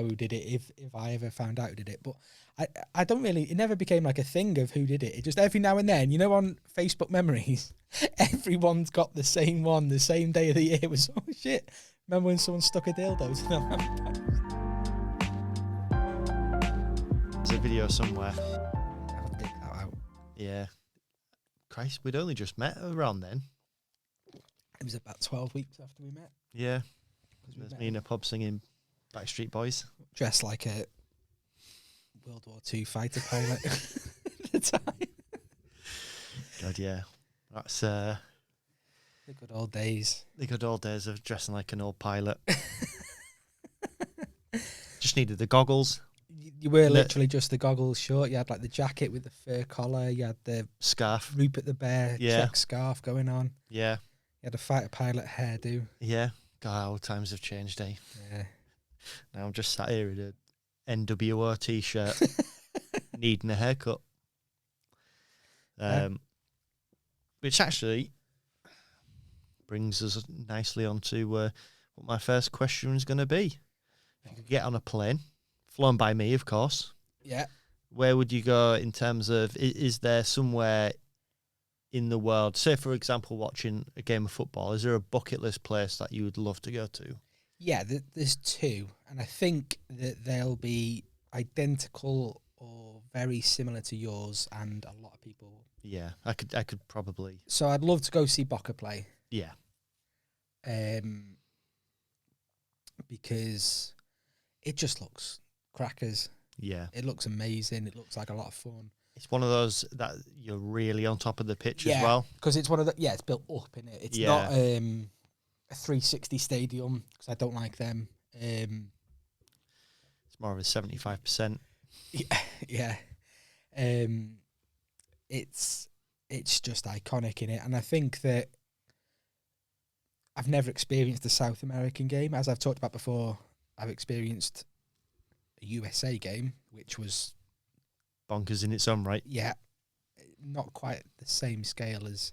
who did it if I ever found out who did it. But I don't really, it never became like a thing of who did it. It just every now and then, on Facebook memories, everyone's got the same one, the same day of the year. It was, oh shit, remember when someone stuck a dildo to the lamppost? There's a video somewhere. I'll dig that out. Yeah. Christ, we'd only just met around then. It was about 12 weeks after we met. Yeah. There's me in a pub singing Backstreet Boys. Dressed like a World War II fighter pilot at the time. God, yeah. That's the good old days. the good old days of dressing like an old pilot. Just needed the goggles. You were literally just the goggles short. You had like the jacket with the fur collar. You had the Scarf. Rupert the Bear check scarf going on. Yeah. You had a fighter pilot hairdo. Yeah. God, how times have changed, eh? Yeah. Now I'm just sat here in an NWO t-shirt, needing a haircut. Which actually brings us nicely onto what my first question is going to be. If you could get on a plane, flown by me, of course. Yeah. Where would you go in terms of, is there somewhere in the world, say for example watching a game of football, is there a bucket list place that you would love to go to? Yeah, there's two, and I think that they'll be identical or very similar to yours and a lot of people. Yeah, I could probably. So I'd love to go see Boca play. Yeah. Because it just looks crackers. Yeah. It looks amazing. It looks like a lot of fun. It's one of those that you're really on top of the pitch as well. Because it's one of the, it's built up in it. It's not a 360 stadium, because I don't like them. It's more of a 75%. Yeah. It's just iconic in it. And I think that I've never experienced a South American game. As I've talked about before, I've experienced a USA game, which was bonkers in its own right. Yeah, not quite the same scale as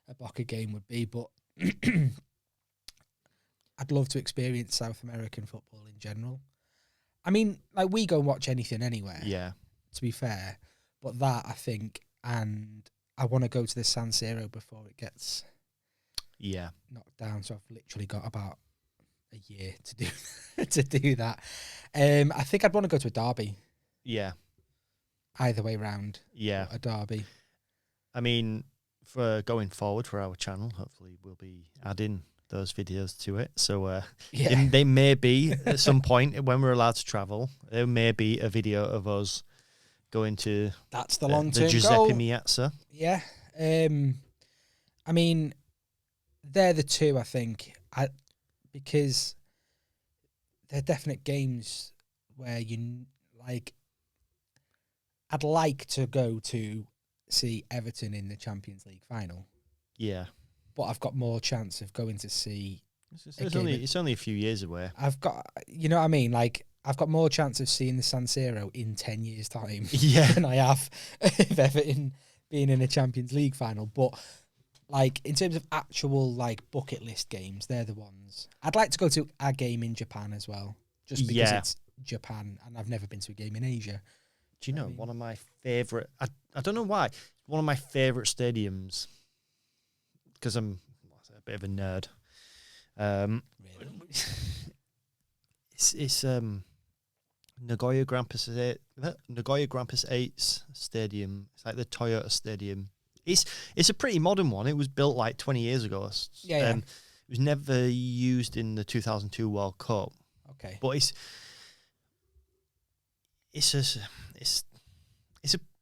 a Boca game would be, but I'd love to experience South American football in general. I mean, like, we go and watch anything anywhere. Yeah. To be fair, but that, I think, and I want to go to the San Siro before it gets knocked down. So I've literally got about a year to do to do that. I think I'd want to go to a derby. Yeah. Either way round. Yeah. A derby. I mean, for going forward for our channel, hopefully we'll be adding those videos to it. So they may be at some point when we're allowed to travel, there may be a video of us going to that's the long-term the Giuseppe goal. Meazza. Yeah. I mean, they're the two, I think, because they're definite games where you like. I'd like to go to see Everton in the Champions League final. Yeah. But I've got more chance of going to see... It's only a few years away. I've got... You know what I mean? Like, I've got more chance of seeing the San Siro in 10 years' time than I have of Everton being in a Champions League final. But, like, in terms of actual, like, bucket list games, they're the ones. I'd like to go to a game in Japan as well, just because it's Japan, and I've never been to a game in Asia. Do you know, one of my favourite... I don't know why. One of my favourite stadiums, because I'm a bit of a nerd. Really? It's Nagoya Grampus 8's stadium. It's like the Toyota Stadium. It's a pretty modern one. It was built like 20 years ago. Yeah. It was never used in the 2002 World Cup. Okay. But it's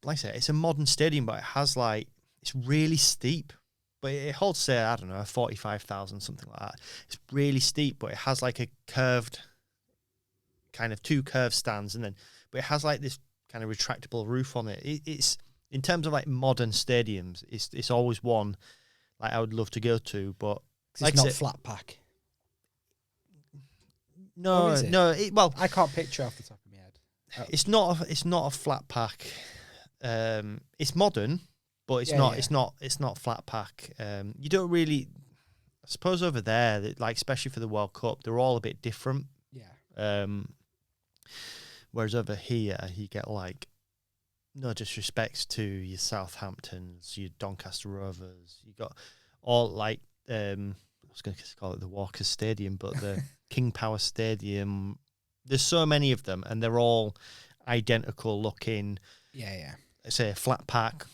like I say, it's a modern stadium, but it has like, it's really steep, but it holds, say, I don't know, 45,000, something like that. It's really steep, but it has like a curved, kind of two curved stands, but it has like this kind of retractable roof on it. It's in terms of like modern stadiums, it's always one like I would love to go to, but like it's not flat pack. No, well, I can't picture off the top of my head. It's not a flat pack. It's modern, but it's not flat pack. You don't really, I suppose over there, like especially for the World Cup, they're all a bit different. Yeah. Whereas over here, you get like, no disrespect to your Southamptons, your Doncaster Rovers. You got all like, I was going to call it the Walkers Stadium, but the King Power Stadium. There's so many of them, and they're all identical looking. Yeah. Say a flat pack.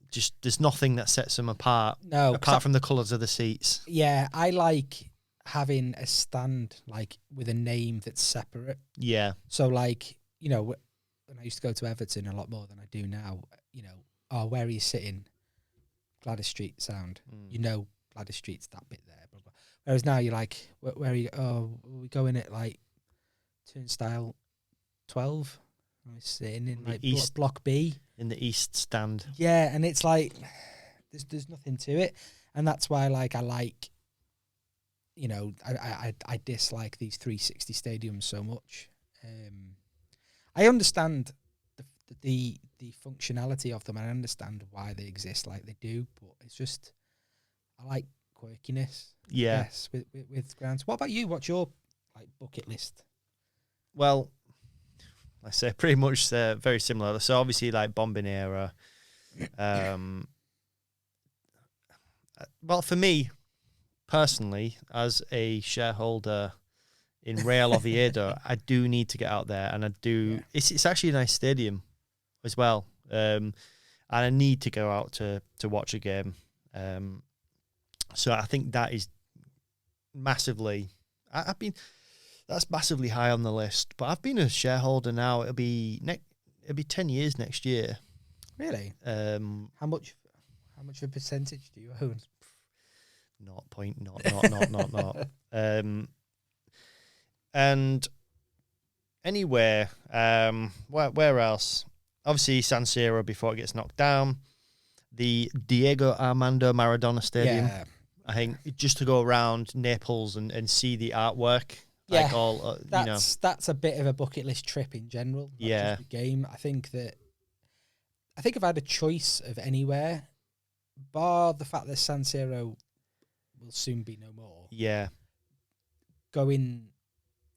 Just there's nothing that sets them apart. No, apart from the colours of the seats. Yeah, I like having a stand like with a name that's separate. Yeah. So like, you know, when I used to go to Everton a lot more than I do now, you know, oh, where are you sitting? Gladys Street sound. You know, Gladys Street's that bit there. Blah, blah. Whereas now you're like, where are you? Oh, we're going at like Turnstile 12. We're sitting in like East, block B. In the East stand. Yeah, and it's like, there's nothing to it. And that's why like I like, you know, I dislike these 360 stadiums so much. I understand the functionality of them. I understand why they exist like they do, but it's just I like quirkiness. Yeah. Yes, with grounds. What about you? What's your like bucket list? Well, I say pretty much very similar. So obviously like bombing era. Well, for me personally, as a shareholder in Real Oviedo, I do need to get out there, and I do. Yeah. It's actually a nice stadium as well, and I need to go out to watch a game. So I think that is massively. That's massively high on the list. But I've been a shareholder now. It'll be 10 years next year. Really? How much of a percentage do you own? Not. And anywhere, where else? Obviously San Siro before it gets knocked down. The Diego Armando Maradona Stadium. Yeah. I think just to go around Naples and see the artwork. Yeah, like all, that's a bit of a bucket list trip in general. Yeah, just the game. I think if I had a choice of anywhere, bar the fact that San Siro will soon be no more. Yeah, going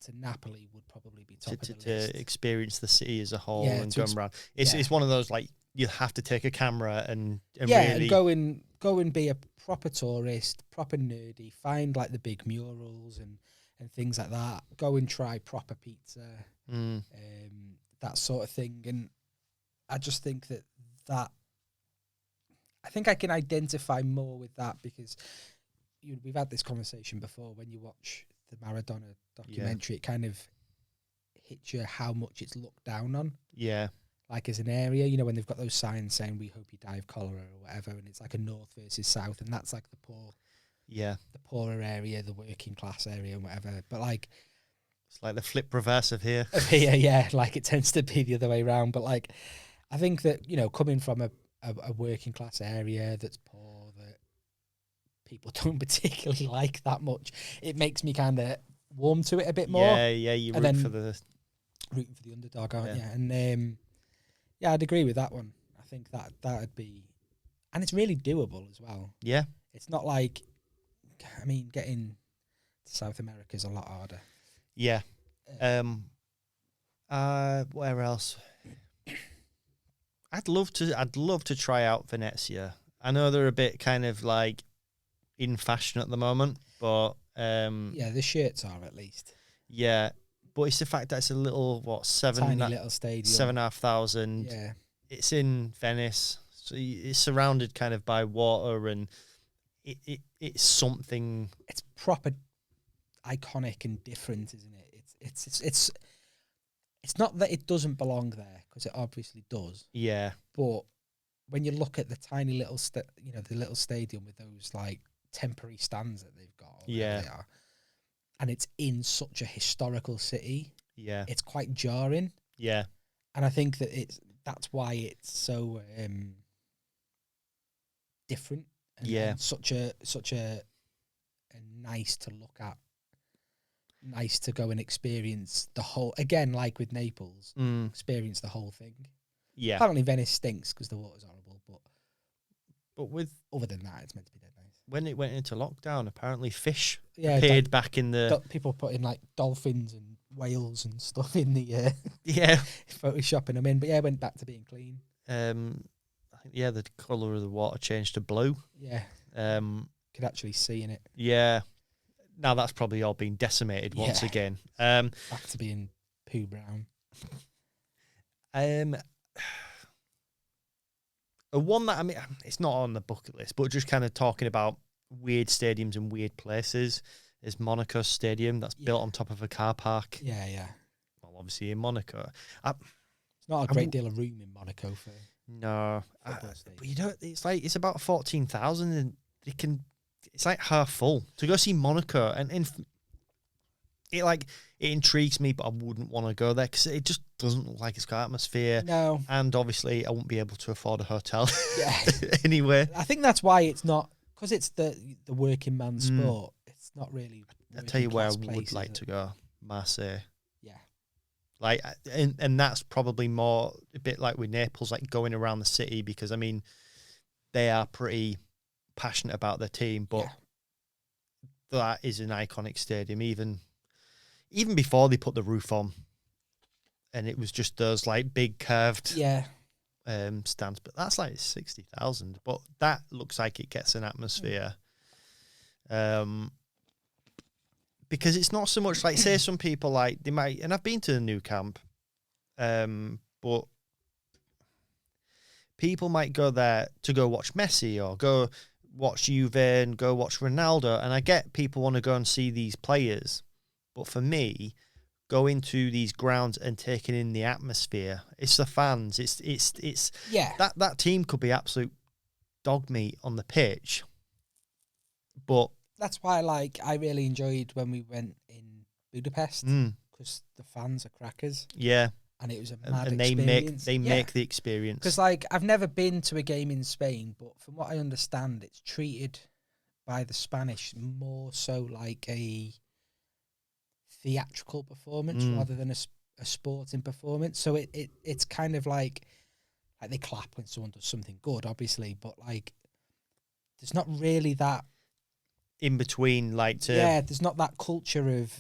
to Napoli would probably be top of the list. To experience the city as a whole and going around. It's one of those like you have to take a camera and really and go and be a proper tourist, proper nerdy. Find like the big murals and things like that. Go and try proper pizza, that sort of thing. And I just think that I think I can identify more with that because we've had this conversation before. When you watch the Maradona documentary, it kind of hits you how much it's looked down on. Yeah. Like as an area, you know, when they've got those signs saying we hope you die of cholera or whatever, and it's like a north versus south, and that's like the poor. Yeah, the poorer area, the working class area, and whatever. But like, it's like the flip reverse of here. Yeah, like it tends to be the other way around. But like, I think that coming from a working class area that's poor, that people don't particularly like that much, it makes me kind of warm to it a bit more. Yeah, you root for the underdog, aren't you? And I'd agree with that one. I think that'd be, and it's really doable as well. Yeah, it's not like. I mean, getting to South America is a lot harder. Yeah. Where else? I'd love to try out Venezia. I know they're a bit kind of like in fashion at the moment, but the shirts are at least. Yeah, but it's the fact that it's a little tiny little stadium, 7,500. Yeah, it's in Venice, so it's surrounded kind of by water and. It's something. It's proper iconic and different, isn't it? It's not that it doesn't belong there because it obviously does. Yeah. But when you look at the tiny little, the little stadium with those like temporary stands that they've got, they are, and it's in such a historical city. Yeah. It's quite jarring. Yeah. And I think that that's why it's so different. And such a nice to look at, nice to go and experience the whole. Again, like with Naples, experience the whole thing. Yeah. Apparently Venice stinks because the water's horrible, but with other than that, it's meant to be dead nice. When it went into lockdown, apparently fish appeared back in the. People put in like dolphins and whales and stuff in the Yeah. photoshopping them in. But yeah, it went back to being clean. I think the colour of the water changed to blue. Yeah. Could actually see in it. Yeah. Now that's probably all been decimated once again. Back to being poo brown. One that, I mean, it's not on the bucket list, but just kind of talking about weird stadiums and weird places is Monaco Stadium that's built on top of a car park. Yeah, yeah. Well, obviously in Monaco. It's not a great deal of room in Monaco for... No. But you know, it's about 14,000 and it's like half full. To go see Monaco and it intrigues me, but I wouldn't want to go there because it just doesn't look like it's got atmosphere. No. And obviously I won't be able to afford a hotel anyway. I think that's why it's not, because it's the working man sport, it's not really... I'll tell you where I would like to go. Marseille. Yeah. And that's probably more a bit like with Naples, like going around the city, because I mean, they are pretty passionate about their team, but that is an iconic stadium, even before they put the roof on, and it was just those like big curved stands. But that's like 60,000. But that looks like it gets an atmosphere. Because it's not so much like, say, some people like they might, and I've been to the new camp, but people might go there to go watch Messi or go watch Juve and go watch Ronaldo. And I get people want to go and see these players. But for me, going to these grounds and taking in the atmosphere, it's the fans. It's that team could be absolute dog meat on the pitch. But that's why I really enjoyed when we went in Budapest, because the fans are crackers. Yeah. And it was a mad and experience. They make the experience. Because I've never been to a game in Spain, but from what I understand, it's treated by the Spanish more so like a theatrical performance rather than a sporting performance. So it's kind of like they clap when someone does something good, obviously, but there's not really that in between, there's not that culture of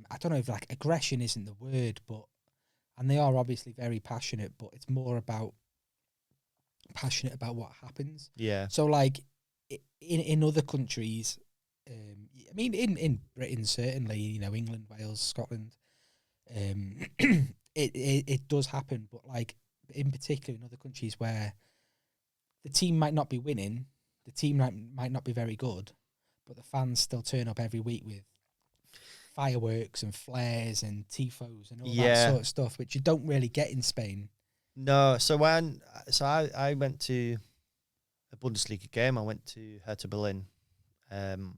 I don't know if aggression isn't the word, and they are obviously very passionate, but it's more about passionate about what happens. Yeah. So in other countries, I mean in Britain certainly, England, Wales, Scotland, it does happen, but in particular in other countries where the team might not be winning, the team might not be very good, but the fans still turn up every week with fireworks and flares and tifos and all that sort of stuff, which you don't really get in Spain. No, so I went to a Bundesliga game. I went to Hertha Berlin, and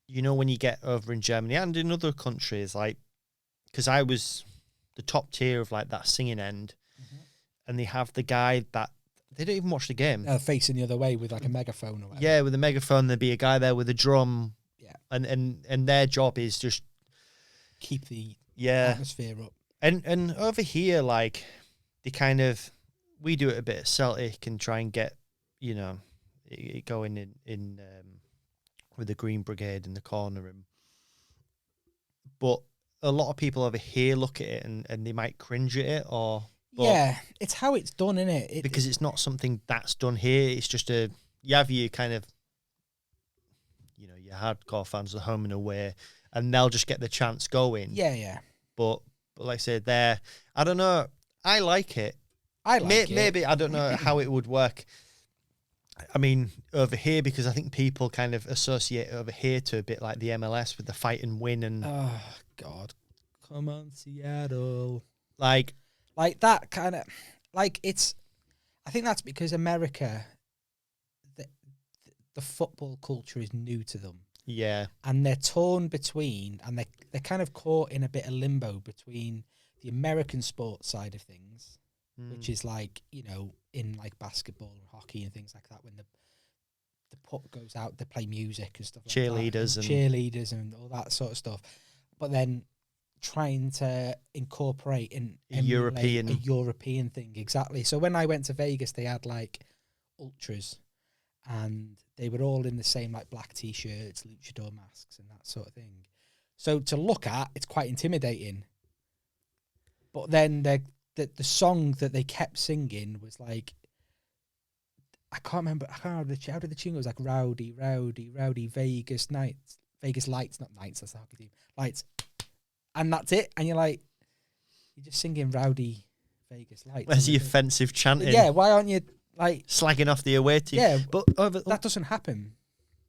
when you get over in Germany and in other countries, because I was the top tier of that singing end, and they have the guy that they don't even watch the game. Facing the other way with a megaphone or whatever. Yeah, with a megaphone, there'd be a guy there with a drum. And their job is just keep the atmosphere up. And over here, they kind of, we do it a bit of Celtic and try and get, it going in with the Green Brigade in the corner. But a lot of people over here look at it and they might cringe at it it's how it's done, isn't it? Because it's not something that's done here. It's just you have your kind of, your hardcore fans are home and away, and they'll just get the chance going. Yeah. But like I said, I don't know. I like it. Maybe I don't know how it would work. I mean, over here, because I think people kind of associate over here to a bit like the MLS with the fight and win and. Oh God, come on, Seattle! Like that kind of it's. I think that's because America. The football culture is new to them. Yeah. And they're torn between, and they're kind of caught in a bit of limbo between the American sports side of things, which is in basketball and hockey and things like that, when the puck goes out, they play music and stuff like cheerleaders that. Cheerleaders and all that sort of stuff. But then trying to incorporate a European thing, exactly. So when I went to Vegas, they had ultras. and they were all in the same like black t-shirts, luchador masks, and that sort of thing. So to look at, it's quite intimidating. But then the song that they kept singing was like, I can't remember how did the tune go? It was like rowdy, rowdy, rowdy Vegas nights, Vegas lights, not nights. That's the hockey team lights, and that's it. And you're like, you're just singing rowdy Vegas lights. Where's the offensive chanting? Yeah, why aren't you like slagging off the away team? Yeah, but that doesn't happen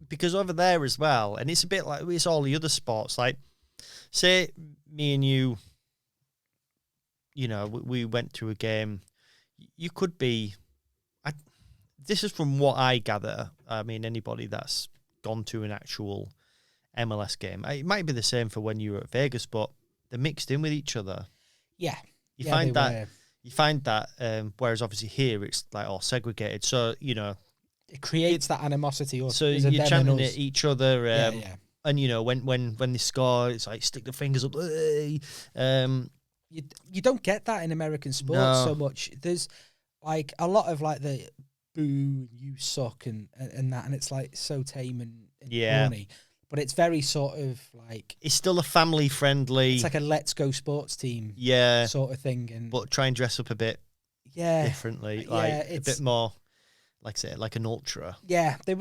because over there as well, and it's a bit like it's all the other sports. Like, say me and you, you know, we went to a game. You could be. This is from what I gather. I mean, anybody that's gone to an actual MLS game, it might be the same for when you were at Vegas, but they're mixed in with each other. Yeah, you find that. Whereas obviously here it's like all segregated. So you know, it creates that animosity. Or so you're chanting at each other. And you know, when they score, it's like stick the fingers up. You don't get that in American sports so much. There's like a lot of like the boo, you suck, and that, and it's like so tame and corny. But it's very sort of like it's still a family friendly. It's like a let's go sports team, sort of thing. And but try and dress up a bit, differently, like a bit more, like say, like an ultra. Yeah, they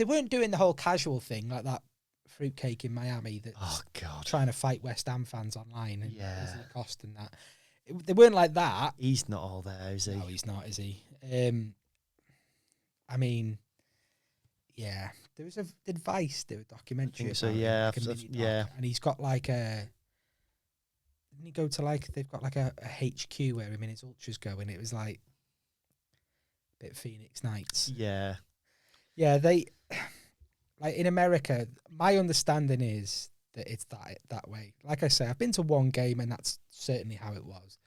weren't doing the whole casual thing like that fruitcake in Miami. That's trying to fight West Ham fans online and Lacoste and that. They weren't like that. He's not all there, is he? No, he's not, is he? I mean, yeah. There was did Vice do a documentary? So yeah, and he's got like a. Didn't he go to like they've got like a HQ where him and his ultras go, and it was like a bit Phoenix Nights. Yeah, yeah. They like in America. My understanding is that it's that way. Like I say, I've been to one game, and that's certainly how it was.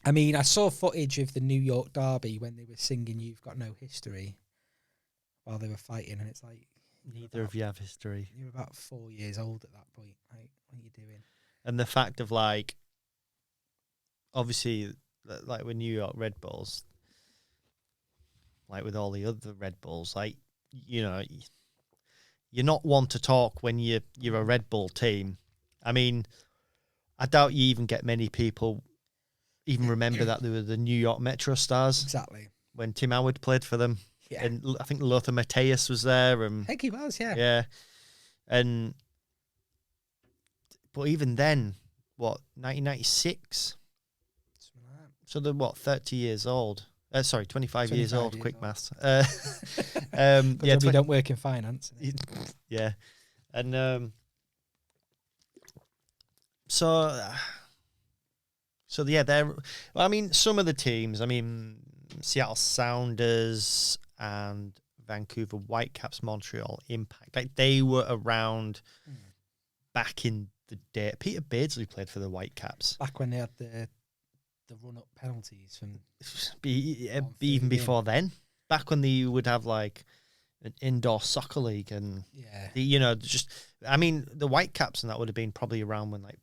I mean, I saw footage of the New York Derby when they were singing "You've Got No History" while they were fighting, and it's like neither of you have history. You're about 4 years old at that point. Like, what are you doing? And the fact of like, obviously, like with New York Red Bulls, like with all the other Red Bulls, like you know, you're not one to talk when you're a Red Bull team. I mean, I doubt you even get many people even remember that they were the New York Metro Stars. Exactly. When Tim Howard played for them. Yeah. And I think Lothar Matthäus was there. And I think he was, yeah. Yeah. But even then, 1996? Something like that. So they're, 30 years old? 25 years old, quick maths. We don't work in finance. Yeah. And so yeah, I mean, some of the teams, I mean, Seattle Sounders and Vancouver Whitecaps, Montreal Impact, like they were around back in the day. Peter Beardsley played for the Whitecaps. Back when they had the run-up penalties from... even before then. Back when they would have, like, an indoor soccer league and, I mean, the Whitecaps and that would have been probably around when, like,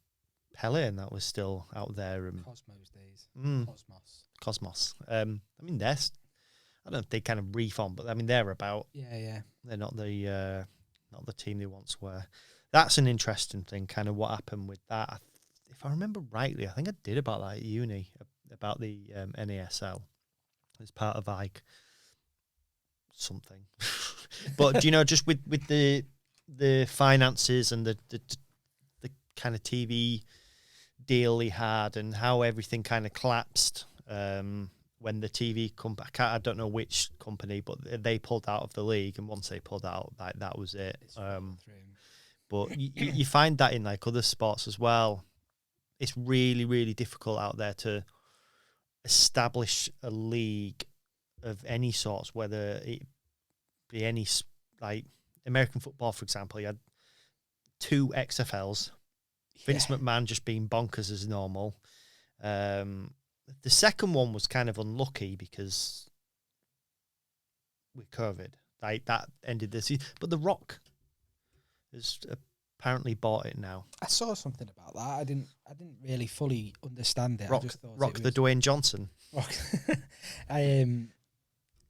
Pele and that was still out there. And Cosmos days. Cosmos. I mean, I don't know if they kind of reform, but I mean, they're about. Yeah. They're not the team they once were. That's an interesting thing, kind of what happened with that. If I remember rightly, I think I did about that at uni, about the NASL. It's part of like something. But, just with the finances and the kind of TV deal he had and how everything kind of collapsed when the TV company, I don't know which company, but they pulled out of the league, and once they pulled out, that was it. But you find that in like other sports as well. It's really, really difficult out there to establish a league of any sorts, whether it be any, like American football, for example. You had 2 XFLs. Vince McMahon just being bonkers as normal. The second one was kind of unlucky because with COVID, like that ended the season. But The Rock has apparently bought it now. I saw something about that. I didn't really fully understand it. Rock, I just thought the Dwayne Johnson. Rock.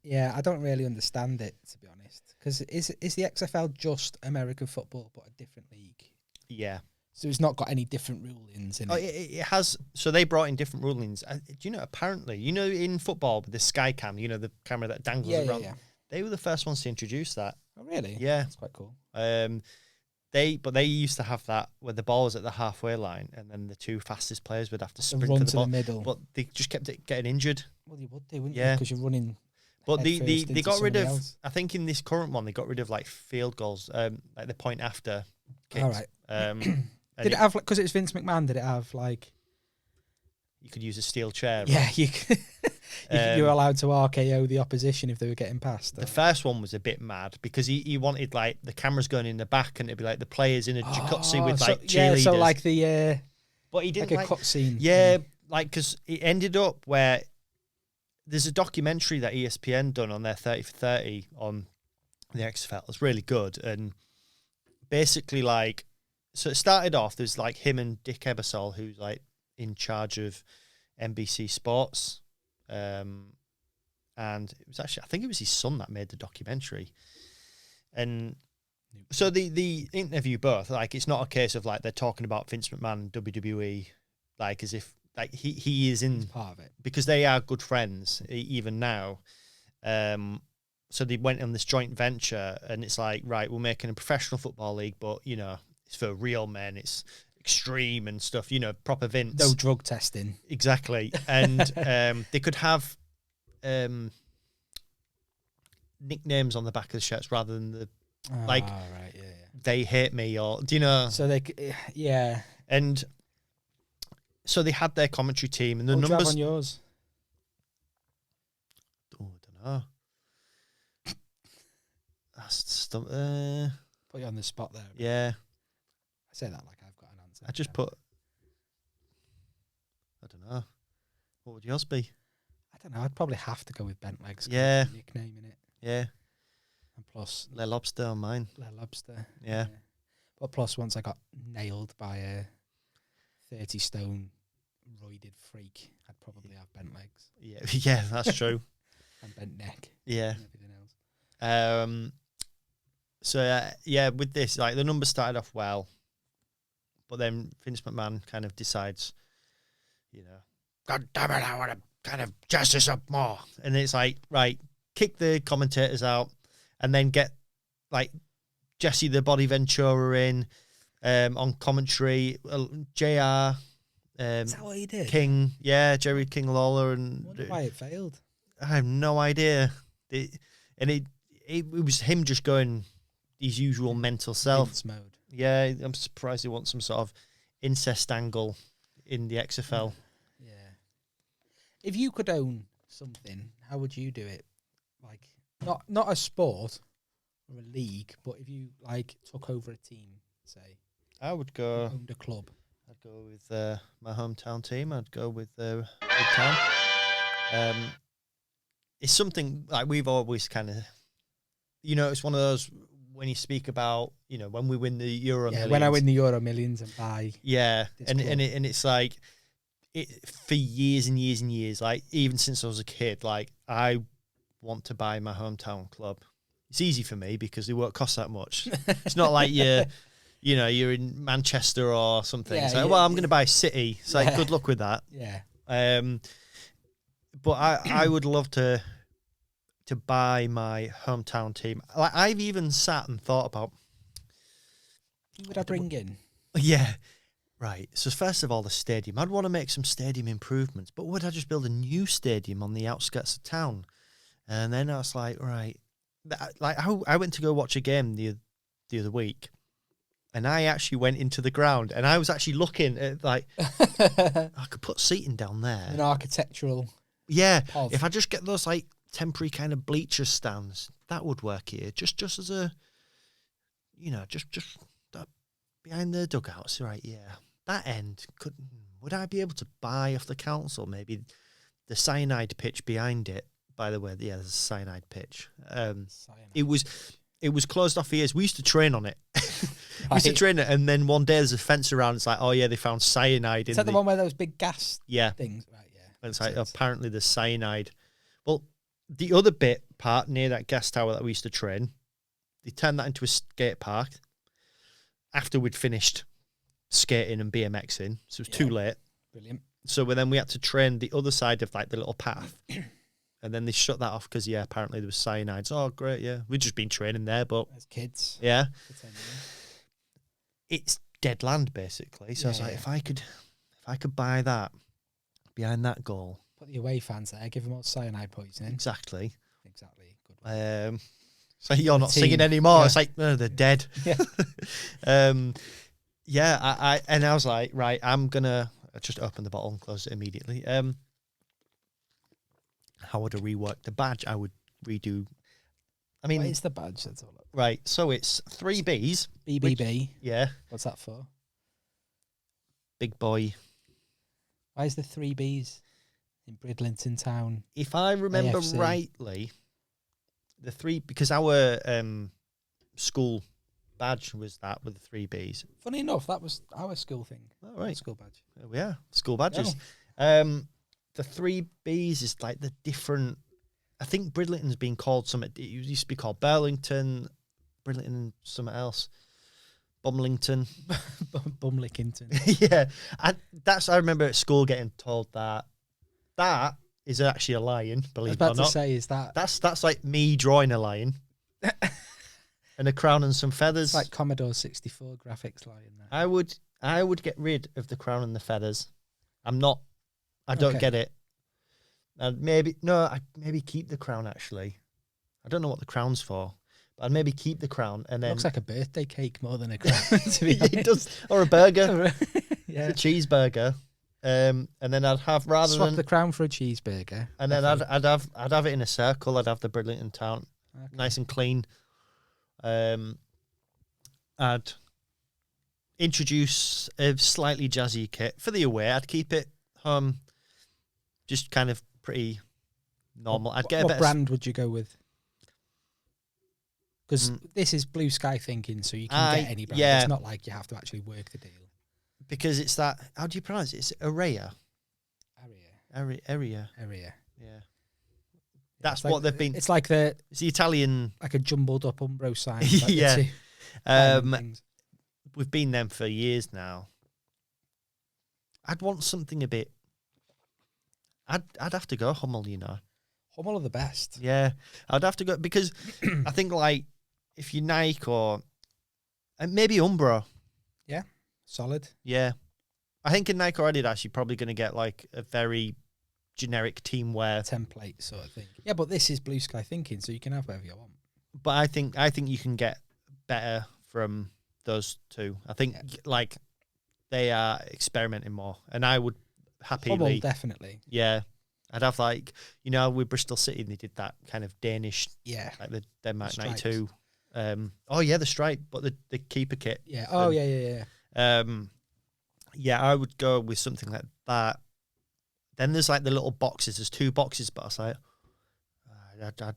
Yeah, I don't really understand it, to be honest. Because is the XFL just American football, but a different league? Yeah. So it's not got any different rulings in it? It has. So they brought in different rulings. Do you know, apparently, in football, with the sky cam, the camera that dangles around, they were the first ones to introduce that. Oh, really? Yeah. That's quite cool. They used to have that where the ball was at the halfway line and then the two fastest players would have to sprint to the ball. Middle. But they just kept it getting injured. Well, you would do, wouldn't you? Yeah. Because you're running. But they got rid of, else. I think in this current one, they got rid of like field goals, like the point after kicks. All right. Did it have, because it's Vince McMahon, did it have like. You could use a steel chair. Yeah, you were allowed to RKO the opposition if they were getting past. The first one was a bit mad because he wanted like the cameras going in the back and it'd be like the players in a jacuzzi with like cheerleaders. Yeah, so like the. But he didn't like a cutscene. Yeah, like because it ended up where there's a documentary that ESPN done on their 30 for 30 on the XFL. It's really good and basically like so it started off. There's like him and Dick Ebersol who's like in charge of NBC Sports. And it was actually, I think it was his son that made the documentary. And so the interview both, like, it's not a case of like they're talking about Vince McMahon, WWE, like as if like he is in part of it because they are good friends even now. So they went on this joint venture and it's like, right, we're making a professional football league, but it's for real men. It's extreme and stuff, proper Vince. No drug testing. Exactly. And they could have nicknames on the back of the shirts rather than the right, yeah. They hate me or do you know? So they yeah. And so they had their commentary team and the what numbers on yours. Oh, I don't know. That's put you on the spot there. Yeah. I say that like I've got an answer. I just put I don't know. What would yours be? I don't know. I'd probably have to go with Bent Legs. Yeah. Nickname in it. Yeah. And plus Le Lobster on mine. Le Lobster. Yeah. But plus once I got nailed by a 30-stone roided freak, I'd probably have Bent Legs. Yeah, yeah, that's true. And bent neck. Yeah. And everything else. So yeah, with this, like the numbers started off well, but then Vince McMahon kind of decides, God damn it, I want to kind of jazz this up more. And it's like, right, kick the commentators out and then get like Jesse the Body Ventura in on commentary, JR. Is that what he did? King, yeah, Jerry King Lawler. And I wonder why it failed. I have no idea. It was him just going his usual mental self. Vince mode. Yeah, I'm surprised he wants some sort of incest angle in the XFL. Yeah. If you could own something, how would you do it? Like not a sport or a league, but if you like took over a team, say. I would go. Owned a club. I'd go with my hometown team. I'd go with Big Town. It's something like we've always kind of, it's one of those when you speak about, when we win the Euro Millions. When I win the Euro Millions and buy. Yeah, and it's like, for years and years and years, like even since I was a kid, like I want to buy my hometown club. It's easy for me because it won't cost that much. It's not like you're in Manchester or something. Yeah, it's like, I'm going to buy City. It's like, good luck with that. Yeah. But I would love to buy my hometown team. Like I've even sat and thought about. Who would I bring in? Yeah. Right. So first of all, the stadium. I'd want to make some stadium improvements, but would I just build a new stadium on the outskirts of town? And then I was like, right. Like I went to go watch a game the other week. And I actually went into the ground and I was actually looking at like, I could put seating down there. An architectural. Yeah. Pod. If I just get those like temporary kind of bleacher stands, that would work here. Just as a, just that behind the dugouts. Right. Yeah. That end would I be able to buy off the council? Maybe the cyanide pitch behind it. By the way, yeah, there's a cyanide pitch. It was closed off for years. We used to train on it. We used to train it, and then one day there's a fence around. It's like, oh yeah, they found cyanide. Is that the one where those big gas things? Right, yeah. And it's like apparently there's cyanide. Well, the other bit park near that gas tower that we used to train. They turned that into a skate park after we'd finished skating and BMXing, so it was too late. Brilliant. So then we had to train the other side of like the little path. And then they shut that off because, apparently there was cyanides. Oh, great, yeah. We'd just been training there, but... As kids. Yeah. It's dead land, basically. So I was like, if I could buy that behind that goal... Put the away fans there, give them all cyanide poisoning. Exactly. Good one. So you're not singing anymore. Yeah. It's like, no, they're dead. Yeah. I was like, right, I'm going to just open the bottle and close it immediately. How would I rework the badge? I would redo. I mean, what is the badge? That's all. Right, so it's 3 Bs. BBB. Yeah. What's that for? Big boy. Why is there 3 Bs in Bridlington Town? If I remember AFC. rightly, the 3, because our school badge was that with the 3 Bs. Funny enough, that was our school thing. Oh, right. School badge. Oh, yeah, school badges. The 3 Bs is like the different. I think Bridlington's been called something. It used to be called Burlington, Bridlington, something else. Bumlington. Bumlickington. Yeah. I remember at school getting told that. That is actually a lion, believe it or not. I was about to say, is that... That's like me drawing a lion. And a crown and some feathers. It's like Commodore 64 graphics lion there. I would get rid of the crown and the feathers. I don't get it. I'd maybe keep the crown, actually. I don't know what the crown's for, but I'd maybe keep the crown and then... Looks like a birthday cake more than a crown, to be honest. It does. Or a burger. Yeah. It's a cheeseburger. And then I'd have Swap the crown for a cheeseburger. And then I'd have it in a circle. I'd have the Bridlington Town nice and clean. I'd introduce a slightly jazzy kit for the away. I'd keep it just kind of pretty normal. What brand would you go with? Because this is blue sky thinking, so you can get any brand. Yeah. It's not like you have to actually work the deal. Because it's that. How do you pronounce it? It's Area. Area. Yeah. That's what they've been. It's like it's the Italian, like a jumbled up Umbro sign. Yeah. We've been them for years now. I'd want something a bit. I'd have to go Hummel, you know. Hummel are the best. Yeah, I'd have to go because I think like if you Nike or maybe Umbro. Yeah, solid. Yeah, I think in Nike or Adidas you're probably going to get like a very generic team wear template sort of thing. Yeah, but this is blue sky thinking, so you can have whatever you want. But I think you can get better from those two. I think like they are experimenting more, and I would happily Hummel, definitely. Yeah, I'd have like with Bristol City they did that kind of Danish like the Denmark 92. The stripe, but the keeper kit. Yeah. Oh yeah. I would go with something like that. Then there's like the little boxes. There's 2 boxes, but I was like, I'd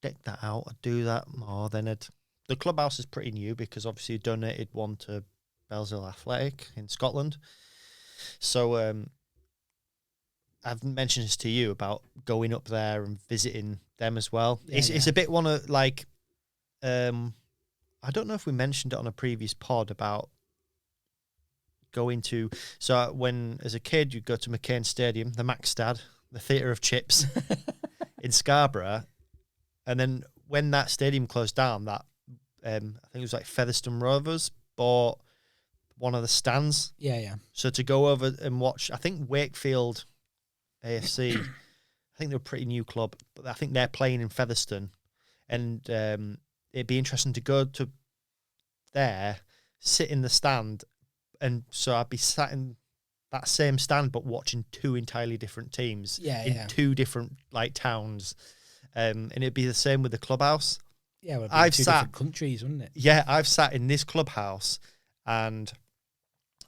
deck that out. I'd do that more. Then the clubhouse is pretty new because obviously you donated one to Bellshill Athletic in Scotland. So I've mentioned this to you about going up there and visiting them as well. Yeah, it's a bit like, I don't know if we mentioned it on a previous pod about going to, so when as a kid you'd go to McCain Stadium, the Macstad, the Theatre of Chips in Scarborough, and then when that stadium closed down, that I think it was like Featherstone Rovers bought one of the stands. Yeah. So to go over and watch, I think Wakefield AFC, I think they're a pretty new club, but I think they're playing in Featherstone, and it'd be interesting to go to there, sit in the stand, and so I'd be sat in that same stand but watching 2 entirely different teams in 2 different like towns, and it'd be the same with the clubhouse. Yeah, well, I've 2 different countries, wouldn't it? Yeah, I've sat in this clubhouse, and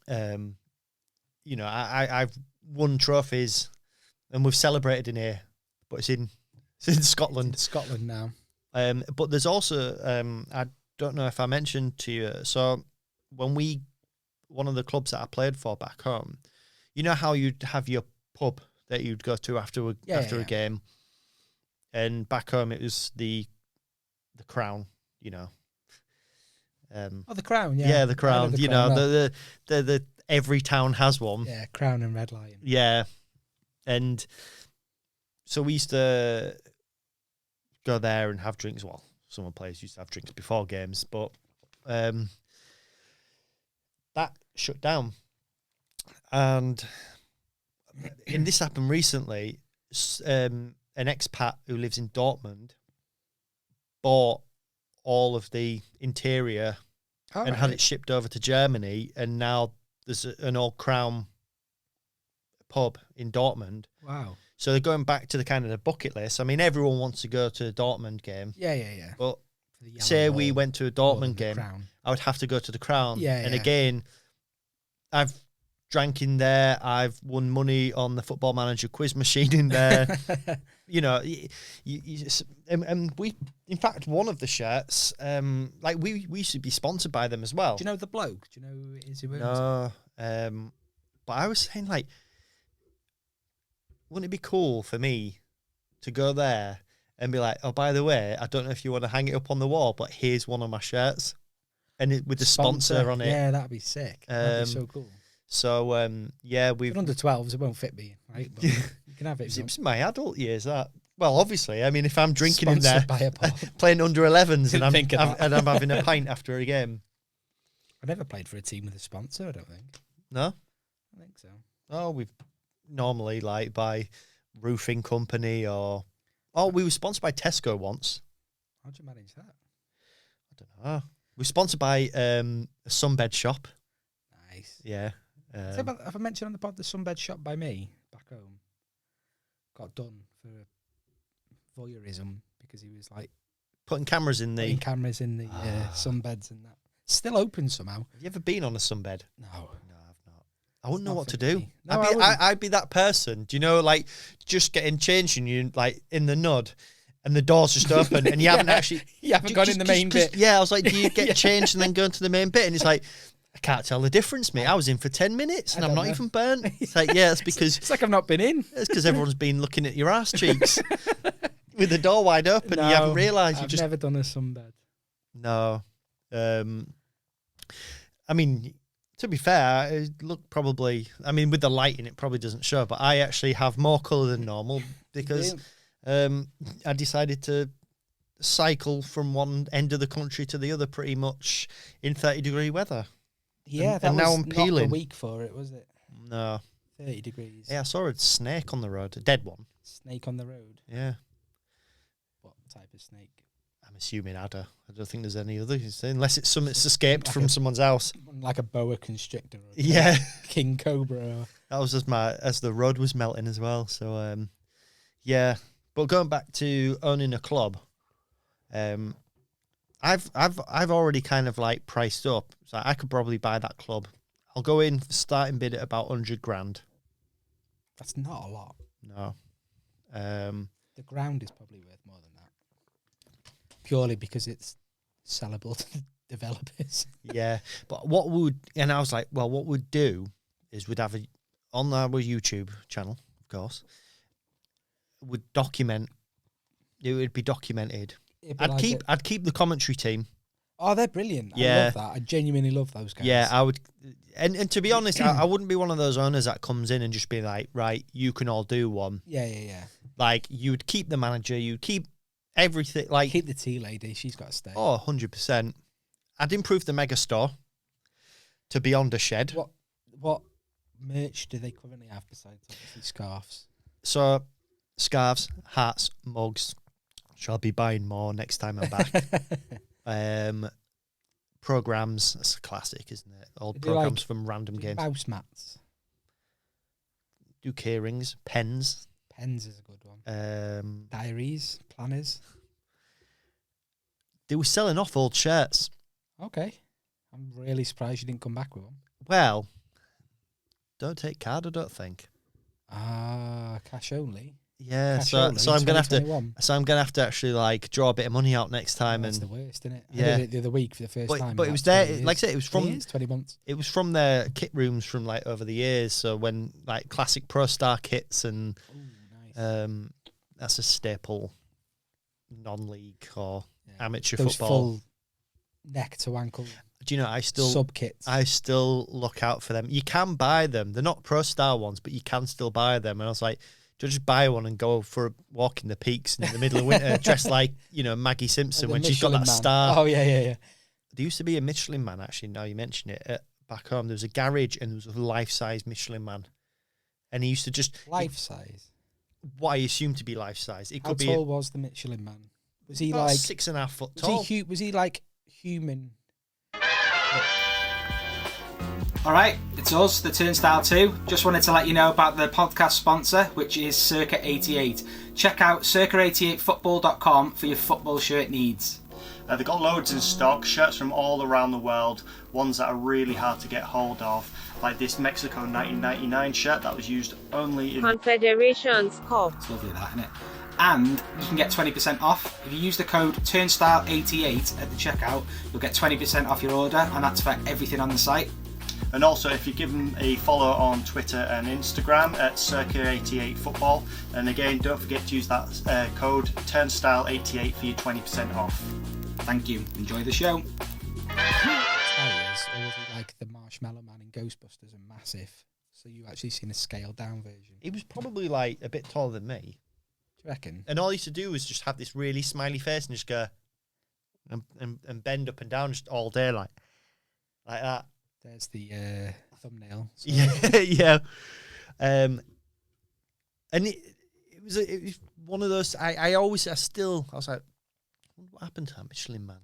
I've won trophies, and we've celebrated in here, but it's in Scotland. It's in Scotland now. But there's also I don't know if I mentioned to you. So when one of the clubs that I played for back home, you know how you'd have your pub that you'd go to after a game. and back home it was the Crown, The Crown, yeah. Yeah, the Crown. The Crown, the every town has one. Yeah, Crown and Red Lion. Yeah, and so we used to go there and have drinks. Well, some players used to have drinks before games, but that shut down. And this happened recently. An expat who lives in Dortmund bought all of the interior and had it shipped over to Germany, and now there's an old Crown pub in Dortmund. Wow. So they're going back to the kind of the bucket list. I mean, everyone wants to go to a Dortmund game. Yeah. But say we went to a Dortmund game, I would have to go to the Crown. Yeah, and again, I've drank in there. I've won money on the Football Manager quiz machine in there. And we, in fact, one of the shirts, we should be sponsored by them as well. Do you know the bloke? Do you know who it is? No. But I was saying, wouldn't it be cool for me to go there and be like, oh, by the way, I don't know if you want to hang it up on the wall, but here's one of my shirts, and with the sponsor on it. Yeah, that'd be sick. That'd be so cool. So we've under 12s. It won't fit me, right? But you can have it. It's my adult years that. Well, obviously, I mean, if I'm drinking Sponsored in there, by a pub. playing under 11s, and I'm having a pint after a game. I never played for a team with a sponsor. I don't think. No, I think so. Oh, we've normally by roofing company or we were sponsored by Tesco once. How'd you manage that? I don't know. We're sponsored by a Sunbed shop. Nice. Yeah. Have I mentioned on the pod the Sunbed shop by me back home? Got done for voyeurism because he was putting cameras in the sunbeds and that. Still open somehow. Have you ever been on a sunbed? No, I've not. I wouldn't know what to do. No, I'd be that person. Do you know, just getting changed and you in the nud and the door's just open and you haven't actually gone in the main bit. Yeah, I was like, do you get changed and then go into the main bit? And it's like, I can't tell the difference, mate. I was in for 10 minutes and I'm not even burnt. It's like, yeah, that's because it's like I've not been in. It's because everyone's been looking at your ass cheeks with the door wide open. And you haven't realised. I've never done a sunbed. No. I mean, to be fair, it looked probably, with the lighting, it probably doesn't show, but I actually have more colour than normal because I decided to cycle from one end of the country to the other pretty much in 30-degree weather. Yeah, and now I'm peeling. Not the week for it, was it? No. 30 degrees. Yeah, I saw a snake on the road, a dead one. Snake on the road? Yeah. What type of snake? I'm assuming adder. I don't think there's any other, unless it's something that's escaped from someone's house. Like a boa constrictor. Or king cobra. That was just as the road was melting as well. So, yeah. But going back to owning a club, I've already kind of priced up. So I could probably buy that club. I'll go in starting bid at about 100 grand. That's not a lot. No. The ground is probably worth more than that. Purely because it's sellable to developers. Yeah. But I was like, well, what we'd do is we'd have on our YouTube channel, of course, would document. It would be documented. I'd keep the commentary team. Oh, they're brilliant. Yeah. I love that. I genuinely love those guys. Yeah, I would. And to be honest, I wouldn't be one of those owners that comes in and just be like, right, you can all do one. Yeah. You would keep the manager, you'd keep everything. Keep the tea lady. She's got to stay. Oh, 100%. I'd improve the mega store to beyond a shed. What merch do they currently have besides obviously scarves? So, scarves, hats, mugs. Shall be buying more next time I'm back. Programs, that's a classic, isn't it? Old programs from random games. Mouse mats. Do key rings, pens. Pens is a good one. Diaries, planners. They were selling off old shirts. Okay. I'm really surprised you didn't come back with them. Well, don't take card, I don't think. Cash only. Yeah, so I'm gonna have to actually draw a bit of money out next time. That's the worst, isn't it? Yeah, I did it the other week for the first time. But it was there. Like I said, it was from 20 months. It was from their kit rooms from over the years. So when classic Pro Star kits and nice. that's a staple non-league or amateur Those football. full neck to ankle. Do you know, I still look out for them. You can buy them. They're not pro style ones, but you can still buy them. And I was like, do I just buy one and go for a walk in the peaks in the middle of winter, dressed like, Maggie Simpson when she's got that star? Oh, yeah. There used to be a Michelin Man, actually, now you mention it, back home. There was a garage and there was a life-size Michelin Man. And he used to just... Life-size? What I assume to be life-size. How tall was the Michelin Man? Was he like... 6.5 foot tall. Was he like human? All right, it's us, the Turnstile 2. Just wanted to let you know about the podcast sponsor, which is Circa 88. Check out circa88football.com for your football shirt needs. They've got loads in stock, shirts from all around the world, ones that are really hard to get hold of, like this Mexico 1999 shirt that was used only in Confederations Cup. It's lovely that, isn't it? And you can get 20% off. If you use the code Turnstile88 at the checkout, you'll get 20% off your order, and that's for everything on the site. And also, if you give them a follow on Twitter and Instagram at Circa88Football, and again, don't forget to use that code Turnstile88 for your 20% off. Thank you. Enjoy the show. Tires, or was he like the Marshmallow Man in Ghostbusters and massive? So you actually seen a scaled down version? He was probably like a bit taller than me. Do you reckon? And all he used to do was just have this really smiley face and just go and bend up and down just all day like that. There's the thumbnail. So. Yeah. And it was one of those. I was like, what happened to that Michelin Man?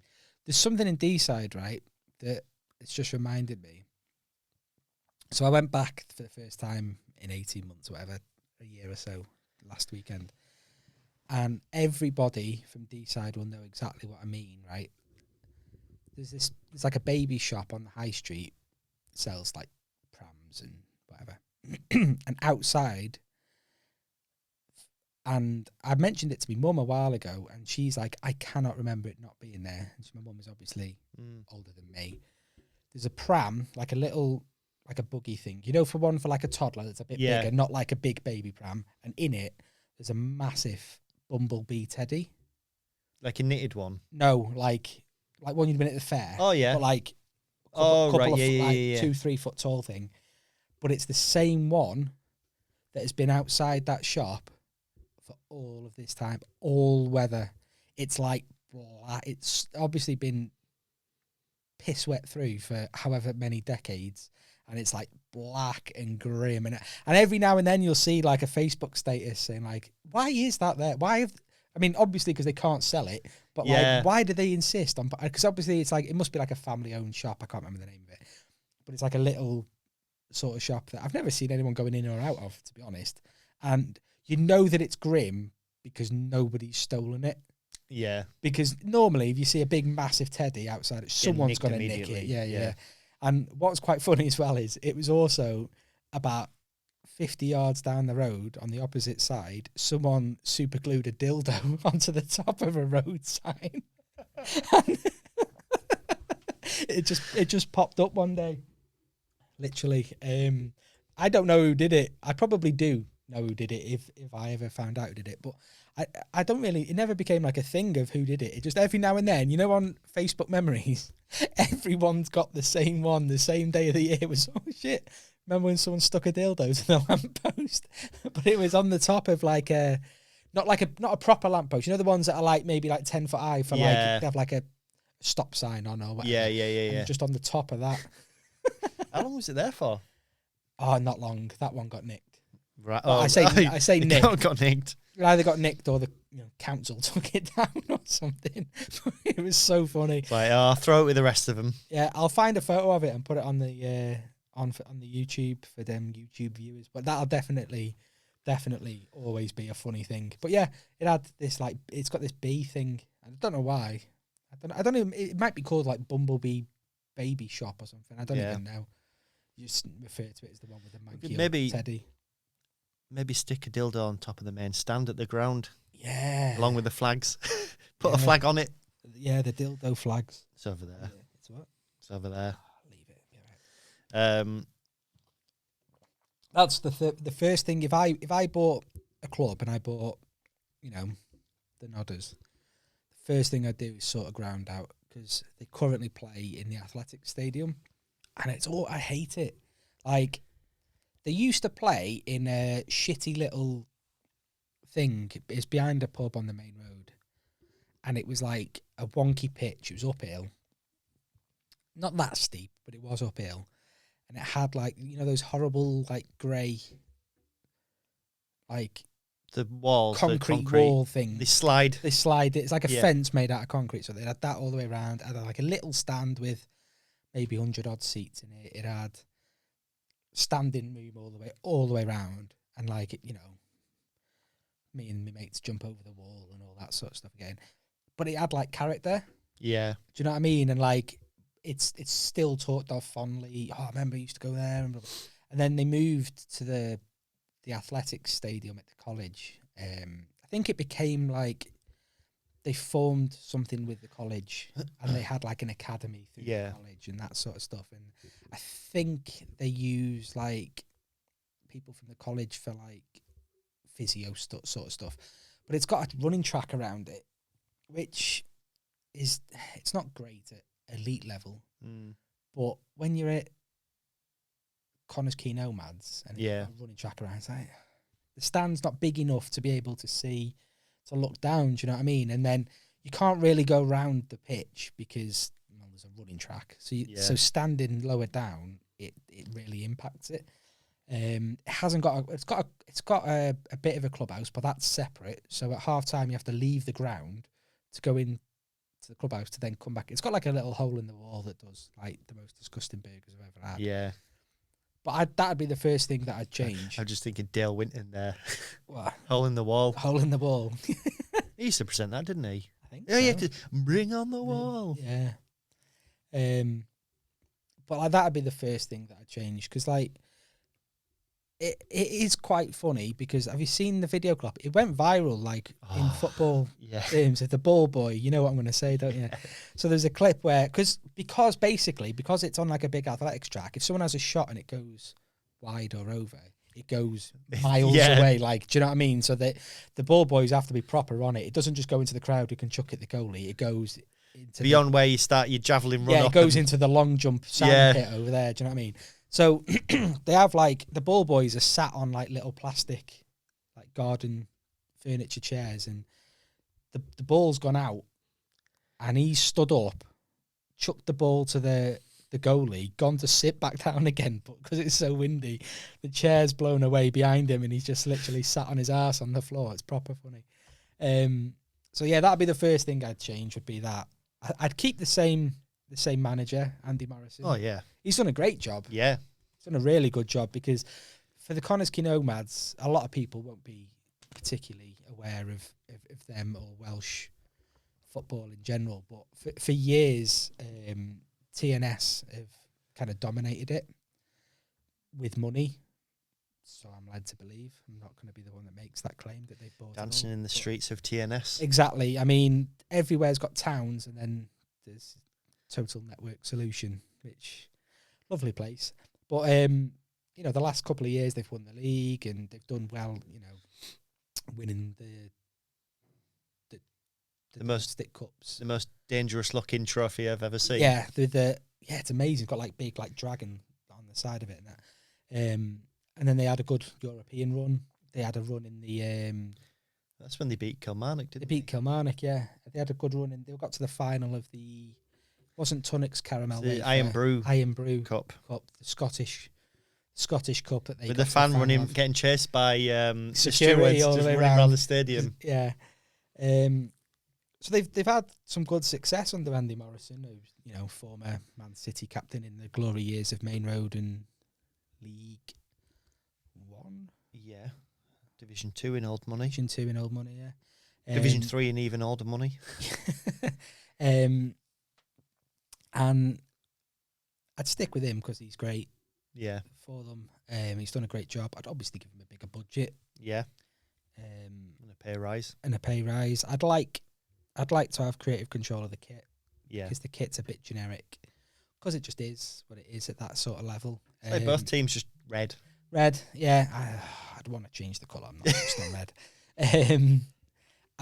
There's something in D-side, right, that it's just reminded me. So I went back for the first time in 18 months, whatever, a year or so, last weekend. And everybody from D-side will know exactly what I mean, right? There's like a baby shop on the high street, sells like prams and whatever. And outside, and I mentioned it to my mum a while ago, and she's like, I cannot remember it not being there. And my mum is obviously older than me. There's a pram, like a buggy thing, for one for like a toddler that's a bit bigger, not like a big baby pram. And in it, there's a massive bumblebee teddy. Like a knitted one? No, like one you'd been at the fair. Oh, yeah. But like, couple of 2-3 foot tall thing. But it's the same one that has been outside that shop for all of this time, all weather. It's like, it's obviously been piss wet through for however many decades, and it's like black and grim. And every now and then you'll see like a Facebook status saying like, why is that there? Obviously because they can't sell it, but like, why do they insist on? Because obviously it's like, it must be like a family-owned shop. I can't remember the name of it, but it's like a little sort of shop that I've never seen anyone going in or out of, to be honest. And you know that it's grim because nobody's stolen it. Yeah. Because normally if you see a big massive teddy outside, someone's going to nick it. Yeah. And what's quite funny as well is it was also about 50 yards down the road on the opposite side, someone super glued a dildo onto the top of a road sign. It just popped up one day. Literally. I don't know who did it. I probably do know who did it if I ever found out who did it. But I don't really, it never became like a thing of who did it. It just every now and then, on Facebook memories, everyone's got the same one, the same day of the year. It was, oh shit. Remember when someone stuck a dildo to the lamppost? But it was on the top of like not a proper lamppost. The ones that are like maybe like 10 foot high for like, they have like a stop sign on or whatever. Yeah. Just on the top of that. How long was it there for? Oh, not long. That one got nicked. Right. Well, I say nicked. Got nicked. It either got nicked or the council took it down or something. It was so funny. Like, I'll throw it with the rest of them. Yeah, I'll find a photo of it and put it on the on the YouTube for them YouTube viewers. But that'll definitely always be a funny thing. But yeah, it had this like, it's got this bee thing. I don't know why. I don't even. It might be called like Bumblebee Baby Shop or something. I don't even know. You just refer to it as the one with the manky teddy. Maybe stick a dildo on top of the main stand at the ground. Yeah. Along with the flags. Put a flag on it. Yeah, the dildo flags. It's over there. Yeah, it's what? It's over there. Leave it. Be right. That's the first thing. If I bought a club and I bought, the Nodders, first thing I'd do is sort of ground out, because they currently play in the Athletic Stadium, and I hate it. Like, they used to play in a shitty little thing. It's behind a pub on the main road, and it was like a wonky pitch. It was uphill. Not that steep, but it was uphill. And it had, like, you know, those horrible, like, grey, like, the walls, concrete wall thing. They slide. It's like a fence made out of concrete. So they had that all the way around. It had like a little stand with maybe 100 odd seats in it. It had standing room all the way around. And like, you know, me and my mates jump over the wall and all that sort of stuff again. But it had like character. Yeah. Do you know what I mean? And like, it's still talked of fondly. Oh, I remember I used to go there. And then they moved to the athletic stadium at the college. I think it became like they formed something with the college, and they had like an academy through the college and that sort of stuff. And I think they use like people from the college for like physio sort of stuff. But it's got a running track around it, which is, it's not great at elite level. But when you're at Connors Key Nomads and a running track around, it's like, the stand's not big enough to be able to look down, do you know what I mean? And then you can't really go round the pitch because, well, there's a running track. So standing lower down, it really impacts it. It hasn't got it's got a bit of a clubhouse, but that's separate. So at half time you have to leave the ground to go in to the clubhouse to then come back. It's got like a little hole in the wall that does like the most disgusting burgers I've ever had. Yeah. But that'd be the first thing that I'd change. I'm just thinking Dale Winton there. What? Hole in the wall. Hole in the wall. He used to present that, didn't he? I think so. So. You have to bring on the wall. Yeah. But like, that'd be the first thing that I'd change, because like, it is quite funny, because have you seen the video clip? It went viral like in football terms of the ball boy. You know what I'm going to say, don't you? So there's a clip where, because it's on like a big athletics track, if someone has a shot and it goes wide or over, it goes miles away. Like, do you know what I mean? So that the ball boys have to be proper on it. It doesn't just go into the crowd who can chuck it the goalie. It goes into beyond where you start your javelin run. Yeah, it goes into the long jump sand pit over there. Do you know what I mean? So they have like, the ball boys are sat on like little plastic, like garden furniture chairs, and the ball's gone out, and he's stood up, chucked the ball to the goalie, gone to sit back down again, but because it's so windy, the chair's blown away behind him, and he's just literally sat on his ass on the floor. It's proper funny. So yeah, that'd be the first thing I'd change, would be that. I'd keep the same manager, Andy Morrison. Oh yeah, he's done a great job. Yeah, he's done a really good job, because for the Connors Key Nomads, a lot of people won't be particularly aware of them or Welsh football in general, but for years, TNS have kind of dominated it with money. So I'm led to believe. I'm not going to be the one that makes that claim that they've bought dancing in the streets of TNS. Exactly. I mean, everywhere's got towns, and then there's Total Network Solution, which lovely place. But you know, the last couple of years they've won the league and they've done well. You know, winning the most stick cups, the most dangerous looking trophy I've ever seen. Yeah, it's amazing. It's got like big like dragon on the side of it and that. And then they had a good European run. They had a run in the. That's when they beat Kilmarnock, didn't they? They beat Kilmarnock, yeah. They had a good run, and they got to the final of the. Wasn't Tunnock's Caramel? The Iron Brew Cup, the Scottish Cup that they. With the fan running, getting chased by security the all the way around the stadium. Yeah. So they've had some good success under Andy Morrison, who's, you know, former Man City captain in the glory years of Main Road and League One. Yeah. Division 2 in old money. Division 2 in old money, yeah. Division 3 in even older money. And I'd stick with him because he's great. Yeah. For them. He's done a great job. I'd obviously give him a bigger budget. Yeah. And a pay rise. I'd like to have creative control of the kit. Yeah. Because the kit's a bit generic. Because it just is what it is at that sort of level. Both teams just red. Red, yeah. I'd want to change the colour. I'm not just on red.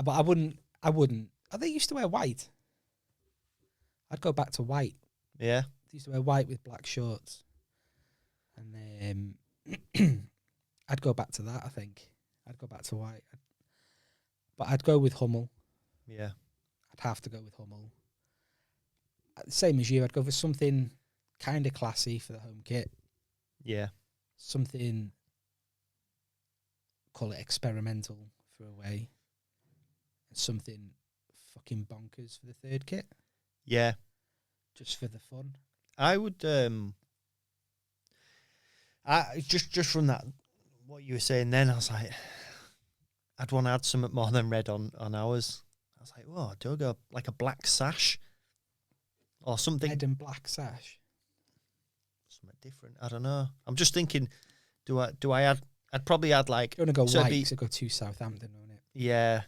But I wouldn't They used to wear white. I'd go back to white. Yeah. They used to wear white with black shorts. And I'd go back to that, I think. I'd go back to white. But I'd go with Hummel. Yeah. I'd have to go with Hummel. Same as you, I'd go for something kind of classy for the home kit. Yeah. Something, call it experimental for away. Something fucking bonkers for the third kit. Yeah. Just for the fun. I would I just from that what you were saying then, I was like, I'd want to add something more than red on ours. I was like, oh, do I go like a black sash? Or something. Red and black sash. Something different. I don't know. I'm just thinking, do I add? I'd probably add like. You want to go white, so go to Southampton, don't it? Yeah.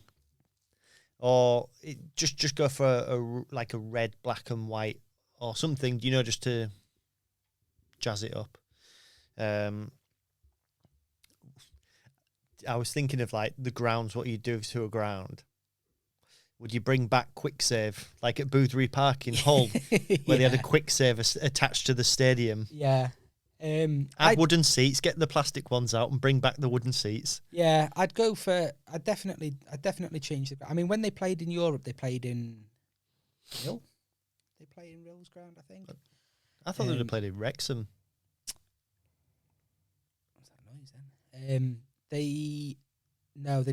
Or just go for a red, black and white or something, just to jazz it up. I was thinking of like the grounds, what you do to a ground. Would you bring back quick save, like at Boothbury Park in Hull, where they had a quick save attached to the stadium? Yeah. Add wooden seats, get the plastic ones out, and bring back the wooden seats. Yeah, I'd definitely change the. I mean, when they played in Europe, they played in Rill. They played in Rill's ground, I think. I thought they'd have played in Wrexham. What's that noise then? They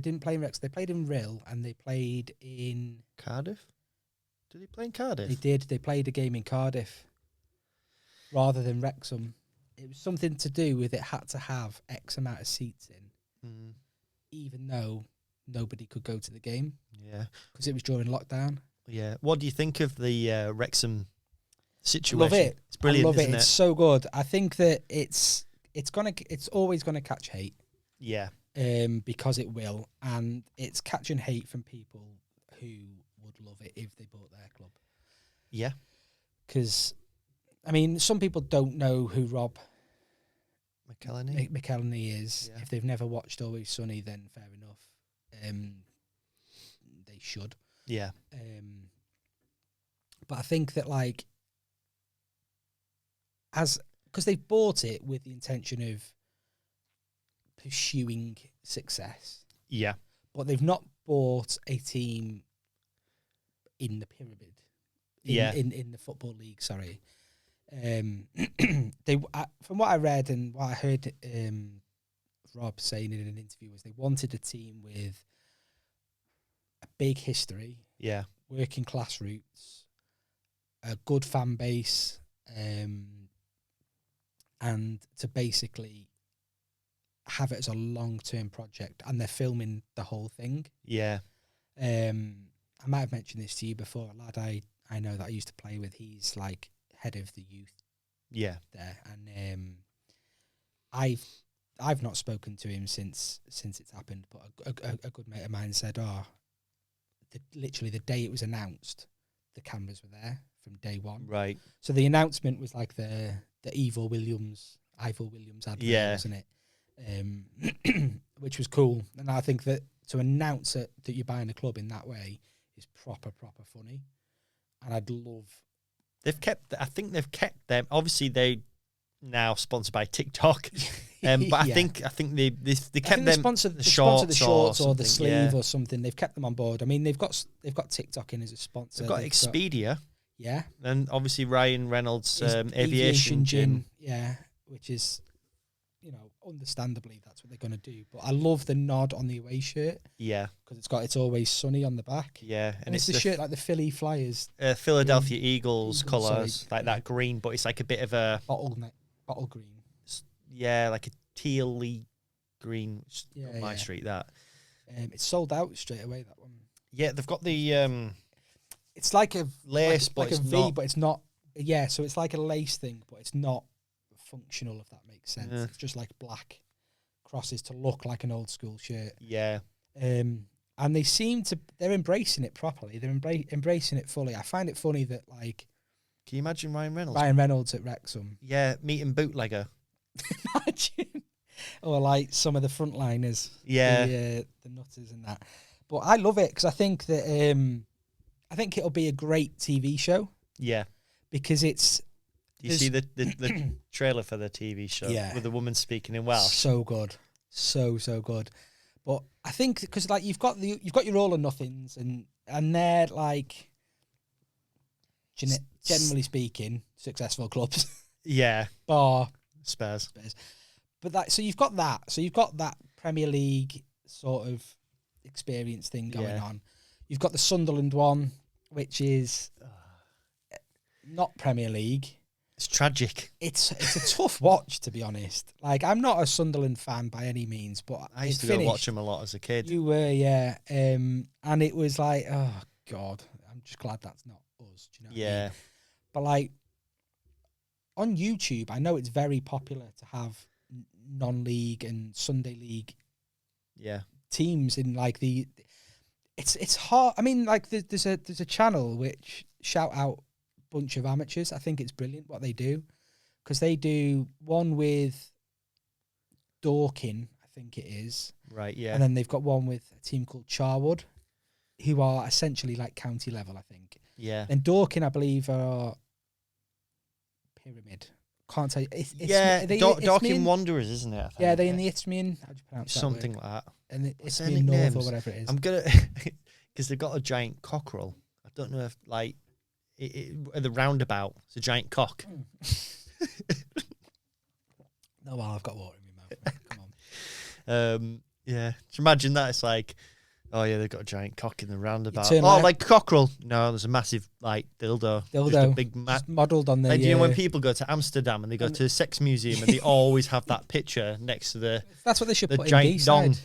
didn't play in Wrexham. They played in Rill and they played in Cardiff. Did they play in Cardiff? They did. They played a game in Cardiff rather than Wrexham. It was something to do with it had to have X amount of seats in, even though nobody could go to the game. Yeah, because it was during lockdown. Yeah. What do you think of the Wrexham situation? Love it. It's brilliant. I love isn't it. It's so good. I think that it's always gonna catch hate. Yeah. Because it will, and it's catching hate from people who would love it if they bought their club. Yeah. Because, I mean, some people don't know who Rob McElhenney is. Yeah. If they've never watched Always Sunny, then fair enough. They should. Yeah. But I think that, like, because they've bought it with the intention of pursuing success. Yeah. But they've not bought a team in the pyramid. In the football league, sorry. They from what I read and what I heard Rob saying in an interview was they wanted a team with a big history. Yeah. Working class roots, a good fan base, and to basically have it as a long-term project, and they're filming the whole thing. Yeah. I might have mentioned this to you before. A lad I know that I used to play with, he's like head of the youth. Yeah. There, and I've not spoken to him since it's happened. But a good mate of mine said, literally the day it was announced, the cameras were there from day one. Right. So the announcement was like the Ivor Williams advert, wasn't it? Which was cool, and I think that to announce that you're buying a club in that way is proper funny, and I'd love. I think they've kept them. Obviously, they now sponsored by TikTok, but I think they kept them sponsor the shorts or the sleeve or something. They've kept them on board. I mean, they've got TikTok in as a sponsor. They've got Expedia, yeah, and obviously Ryan Reynolds Aviation Gin, yeah, which is. Understandably, that's what they're going to do. But I love the nod on the away shirt. Yeah. Because it's Always Sunny on the back. Yeah. And it's the shirt like the Philly Flyers. Philadelphia Eagles colours, like that green, but it's like a bit of a... Bottle green. Yeah, like a teal-y green. My street, that. It's sold out straight away, that one. Yeah, they've got the... it's like a... lace, but like it's a V, not... but it's not... Yeah, so it's like a lace thing, but it's not functional, if that makes sense. Yeah. It's just like black crosses to look like an old school shirt. Yeah. And they seem to, they're embracing it properly. They're embracing it fully. I find it funny that, like, can you imagine Ryan Reynolds at Wrexham? Yeah, meeting bootlegger. Imagine. Or like some of the frontliners. Yeah. The nutters and that. But I love it because I think that I think it'll be a great TV show. Yeah. Because it's... Do you see the trailer for the TV show? Yeah. With the woman speaking in Welsh? So good. So good. But I think because like you've got your all or nothings and they're like generally speaking successful clubs. Yeah. Bar Spurs. But so you've got that. So you've got that Premier League sort of experience thing going on. You've got the Sunderland one, which is not Premier League. It's tragic. It's a tough watch, to be honest. Like, I'm not a Sunderland fan by any means, but I used to go watch them a lot as a kid. You were, yeah. And it was like, oh, God, I'm just glad that's not us. Do you know what I mean? But, like, on YouTube, I know it's very popular to have non-league and Sunday league teams in, like, the... It's hard. I mean, like, there's a channel which, shout out, bunch of amateurs. I think it's brilliant what they do, because they do one with Dorking, I think it is, right? Yeah, and then they've got one with a team called Charwood, who are essentially like county level, I think. Yeah, and Dorking, I believe, are pyramid. Can't tell you. Dorking Wanderers, isn't it? I think. Yeah, they're in the Isthmian. How do you pronounce something that like that? And the Isthmian North or whatever it is. I'm gonna because they've got a giant cockerel. I don't know if like. At the roundabout, it's a giant cock. No, well, I've got water in my mouth. Come on. Yeah. Just imagine that. It's like, oh yeah, they've got a giant cock in the roundabout. Like cockerel. No, there's a massive like dildo. Just a big modelled on the. Like, you know when people go to Amsterdam and they go to a sex museum and they always have that picture next to the. That's what they should put giant in D-side.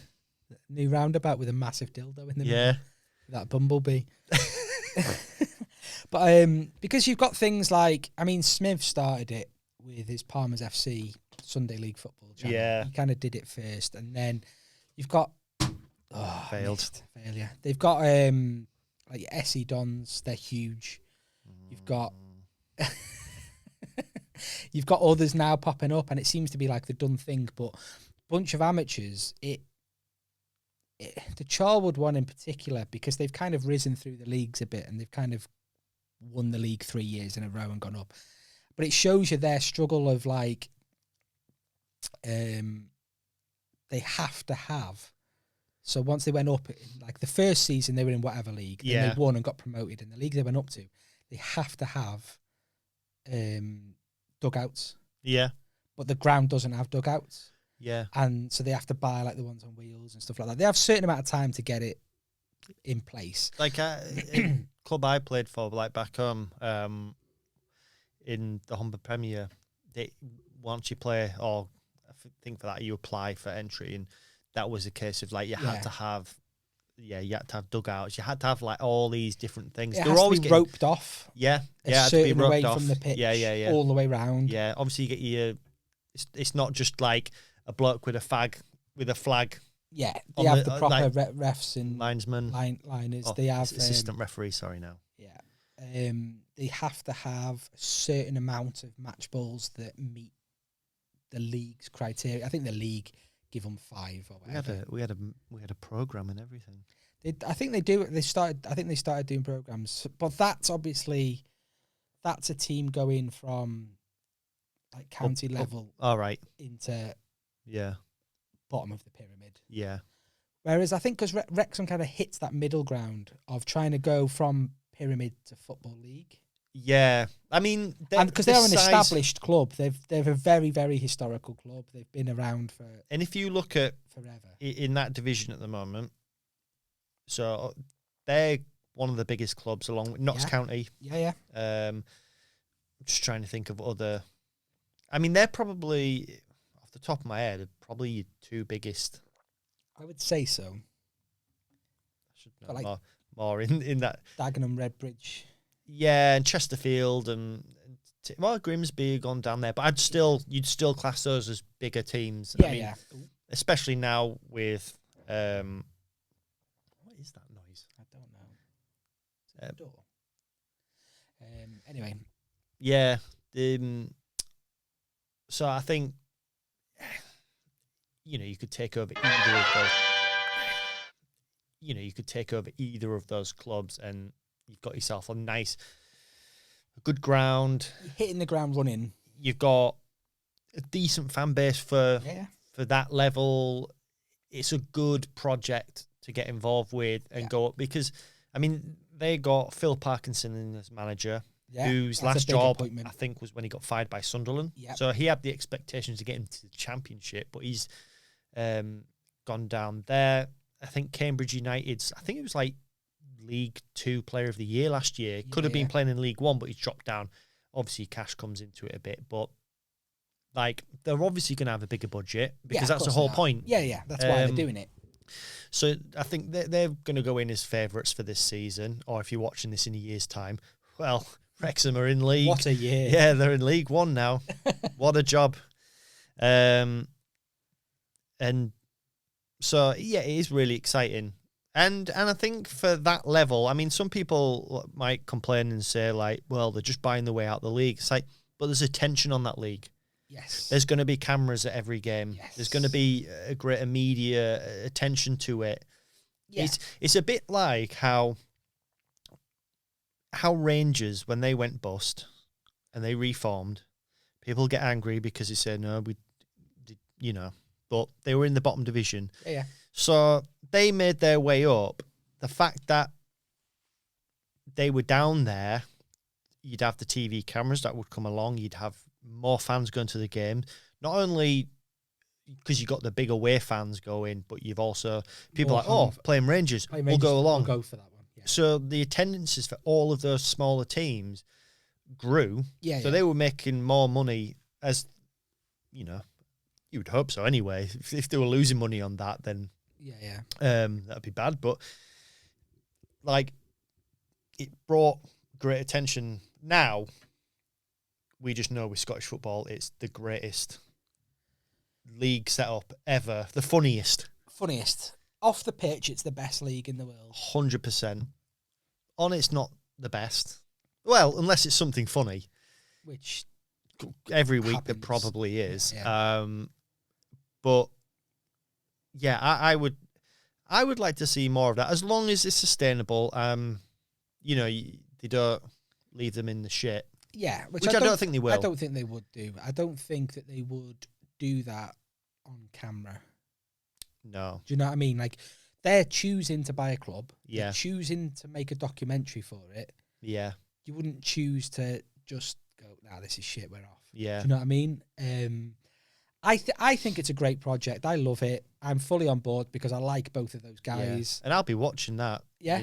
New roundabout with a massive dildo in the middle. That bumblebee. But because you've got things like, I mean, Smith started it with his Palmer's FC Sunday League football channel. Yeah. He kind of did it first. And then you've got... failed. Failure. They've got like SE Dons. They're huge. You've got... you've got others now popping up, and it seems to be like the done thing. But bunch of amateurs, the Charwood one in particular, because they've kind of risen through the leagues a bit and they've kind of won the league 3 years in a row and gone up. But it shows you their struggle of like, they have to have. So once they went up, like the first season they were in whatever league, then they won and got promoted. In the league they went up to, they have to have dugouts. Yeah. But the ground doesn't have dugouts. Yeah. And so they have to buy like the ones on wheels and stuff like that. They have a certain amount of time to get it in place. Like club I played for, like back home, in the Humber Premier, once you play, or I think for that you apply for entry, and that was a case of like you had to have, you had to have dugouts, you had to have like all these different things. They were always getting roped off. Yeah, a certain way from the pitch. Yeah, all the way round. Yeah, obviously you get your. It's not just like a bloke with a flag. Yeah, they have the proper refs and linesmen, liners. They have assistant referee. Sorry, now. Yeah, they have to have a certain amount of match balls that meet the league's criteria. I think the league give them 5 or whatever. We had a program and everything. I think they do. They started doing programs, but that's obviously a team going from like county level. All right. Into bottom of the pyramid. Yeah. Whereas I think because Wrexham kind of hits that middle ground of trying to go from pyramid to football league. Yeah, I mean, because they're an established club, they're a very, very historical club. They've been around for. And if you look at forever in that division at the moment, so they're one of the biggest clubs along with Notts County. Yeah. I'm just trying to think of other. I mean, they're probably off the top of my head, probably your 2 biggest. I would say so. I should know more in that. Dagenham, Redbridge. Yeah, and Chesterfield and Grimsby gone down there, but you'd still class those as bigger teams. Yeah, I mean, yeah. Especially now with what is that noise? I don't know. Is it a door? Anyway. Yeah. So I think you could take over either of those. You could take over either of those clubs and You've got yourself a good ground. Hitting the ground running. You've got a decent fan base for that level. It's a good project to get involved with and go up because, I mean, they got Phil Parkinson in as manager, whose last job, I think, was when he got fired by Sunderland. Yep. So he had the expectations to get into the Championship, but he's gone down there. I think Cambridge United's, I think it was like League 2 Player of the Year last year. Could have been playing in League 1, but he's dropped down. Obviously, cash comes into it a bit, but like they're obviously going to have a bigger budget because that's the whole point. Yeah, that's why they're doing it. So I think they're going to go in as favourites for this season, or if you're watching this in a year's time, well, Wrexham are in League. What a year. Yeah, they're in League 1 now. What a job. And so, yeah, it is really exciting. And I think for that level, I mean, some people might complain and say, like, well, they're just buying the way out of the league. It's like, but there's attention on that league. Yes. There's going to be cameras at every game. Yes. There's going to be a greater media attention to it. Yeah. It's a bit like how Rangers, when they went bust and they reformed, people get angry because they say, no, we did, you know, but they were in the bottom division. Yeah. So they made their way up. The fact that they were down there, you'd have the TV cameras that would come along. You'd have more fans going to the game. Not only because you got the big away fans going, but you've also people playing Rangers. We'll go along. We'll go for that one. Yeah. So the attendances for all of those smaller teams grew. Yeah. So they were making more money, as you know, you would hope so anyway. If they were losing money on that, then that'd be bad. But like, it brought great attention. Now we just know with Scottish football, it's the greatest league setup ever. The funniest. Off the pitch, it's the best league in the world. 100%. On it's not the best. Well, unless it's something funny. Which every week there probably is. Yeah. But yeah, I would like to see more of that, as long as it's sustainable. You know, they don't leave them in the shit. Yeah, which I don't think they will. I don't think they would do. I don't think that they would do that on camera. No. Do you know what I mean? Like, they're choosing to buy a club. Yeah. They're choosing to make a documentary for it. Yeah. You wouldn't choose to just go, nah, this is shit, we're off. Yeah. Do you know what I mean? I think it's a great project. I love it. I'm fully on board because I like both of those guys. Yeah. And I'll be watching that. Yeah,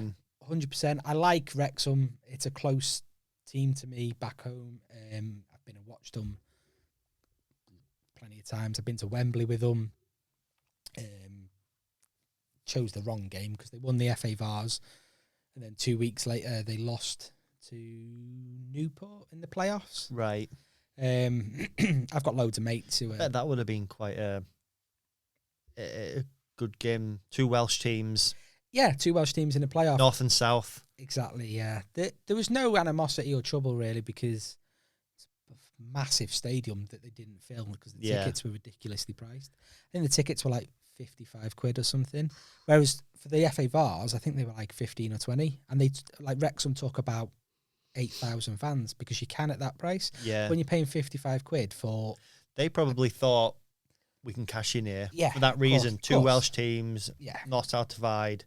100%. I like Wrexham. It's a close team to me back home. I've been and watched them plenty of times. I've been to Wembley with them. Chose the wrong game because they won the FA Vars, and then 2 weeks later they lost to Newport in the playoffs. Right. I've got loads of mates who. Bet that would have been quite a good game. Two Welsh teams. Yeah, two Welsh teams in the playoff. North and South. Exactly. Yeah, there was no animosity or trouble really because it's a massive stadium that they didn't fill because the tickets were ridiculously priced. I think the tickets were like 55 quid or something, whereas for the FA Vars, I think they were like 15 or 20, and they like Wrexham talk about 8,000 fans because you can at that price. Yeah. When you're paying 55 quid for... They probably thought we can cash in here. Yeah. For that reason. Course. Two Welsh teams, yeah. North South divide,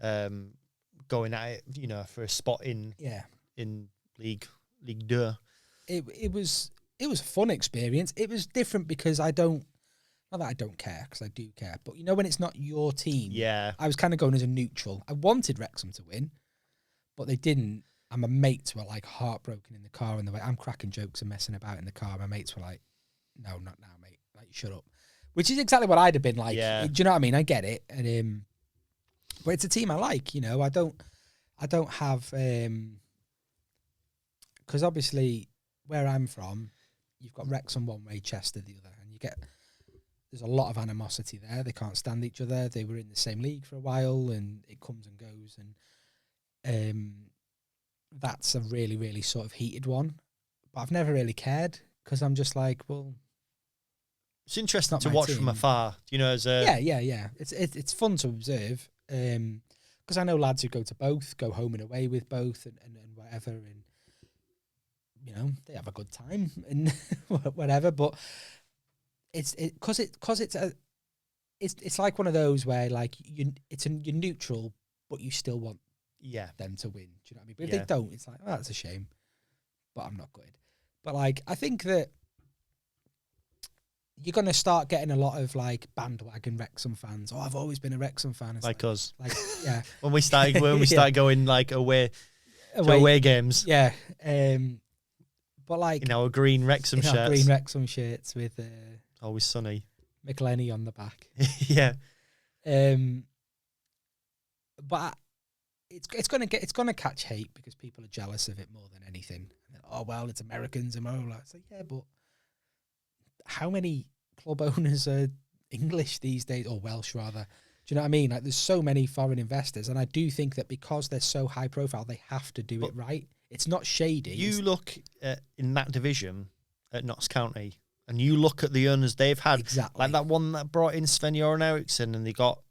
going at it, you know, for a spot in League 2. It was a fun experience. It was different because not that I don't care, because I do care, but you know when it's not your team? Yeah. I was kind of going as a neutral. I wanted Wrexham to win, but they didn't. And my mates were like heartbroken in the car on the way. I'm cracking jokes and messing about in the car. My mates were like, no, not now, mate. Like, shut up. Which is exactly what I'd have been like. Yeah. Do you know what I mean? I get it. And but it's a team I like, you know. I don't have because obviously where I'm from, you've got Wrexham one way, Chester the other, and there's a lot of animosity there. They can't stand each other. They were in the same league for a while, and it comes and goes. And that's a really, really sort of heated one. But I've never really cared because I'm just like, well, it's interesting to watch from afar. You know, as a yeah. It's fun to observe because I know lads who go to both, go home and away with both, and whatever, and you know they have a good time and whatever. But it's like one of those where like you're neutral, but you still want them to win. Do you know what I mean? But if they don't, it's like, oh, that's a shame. But I'm not good. But like I think that you're gonna start getting a lot of like bandwagon Wrexham fans. Oh, I've always been a Wrexham fan. It's like us. Like yeah. when we started going like away games. Yeah. But like in our green Wrexham shirts. Our green Wrexham shirts with always sunny. McLenny on the back. Yeah. But it's gonna catch hate because people are jealous of it more than anything. Oh well, it's Americans and all that. It's like, yeah, but how many club owners are English these days, or Welsh rather? Do you know what I mean? Like, there's so many foreign investors, and I do think that because they're so high profile, they have to do it right. It's not shady. You look at, in that division at Notts County, and you look at the owners they've had. Exactly. Like that one that brought in Sven-Göran Eriksson, and they got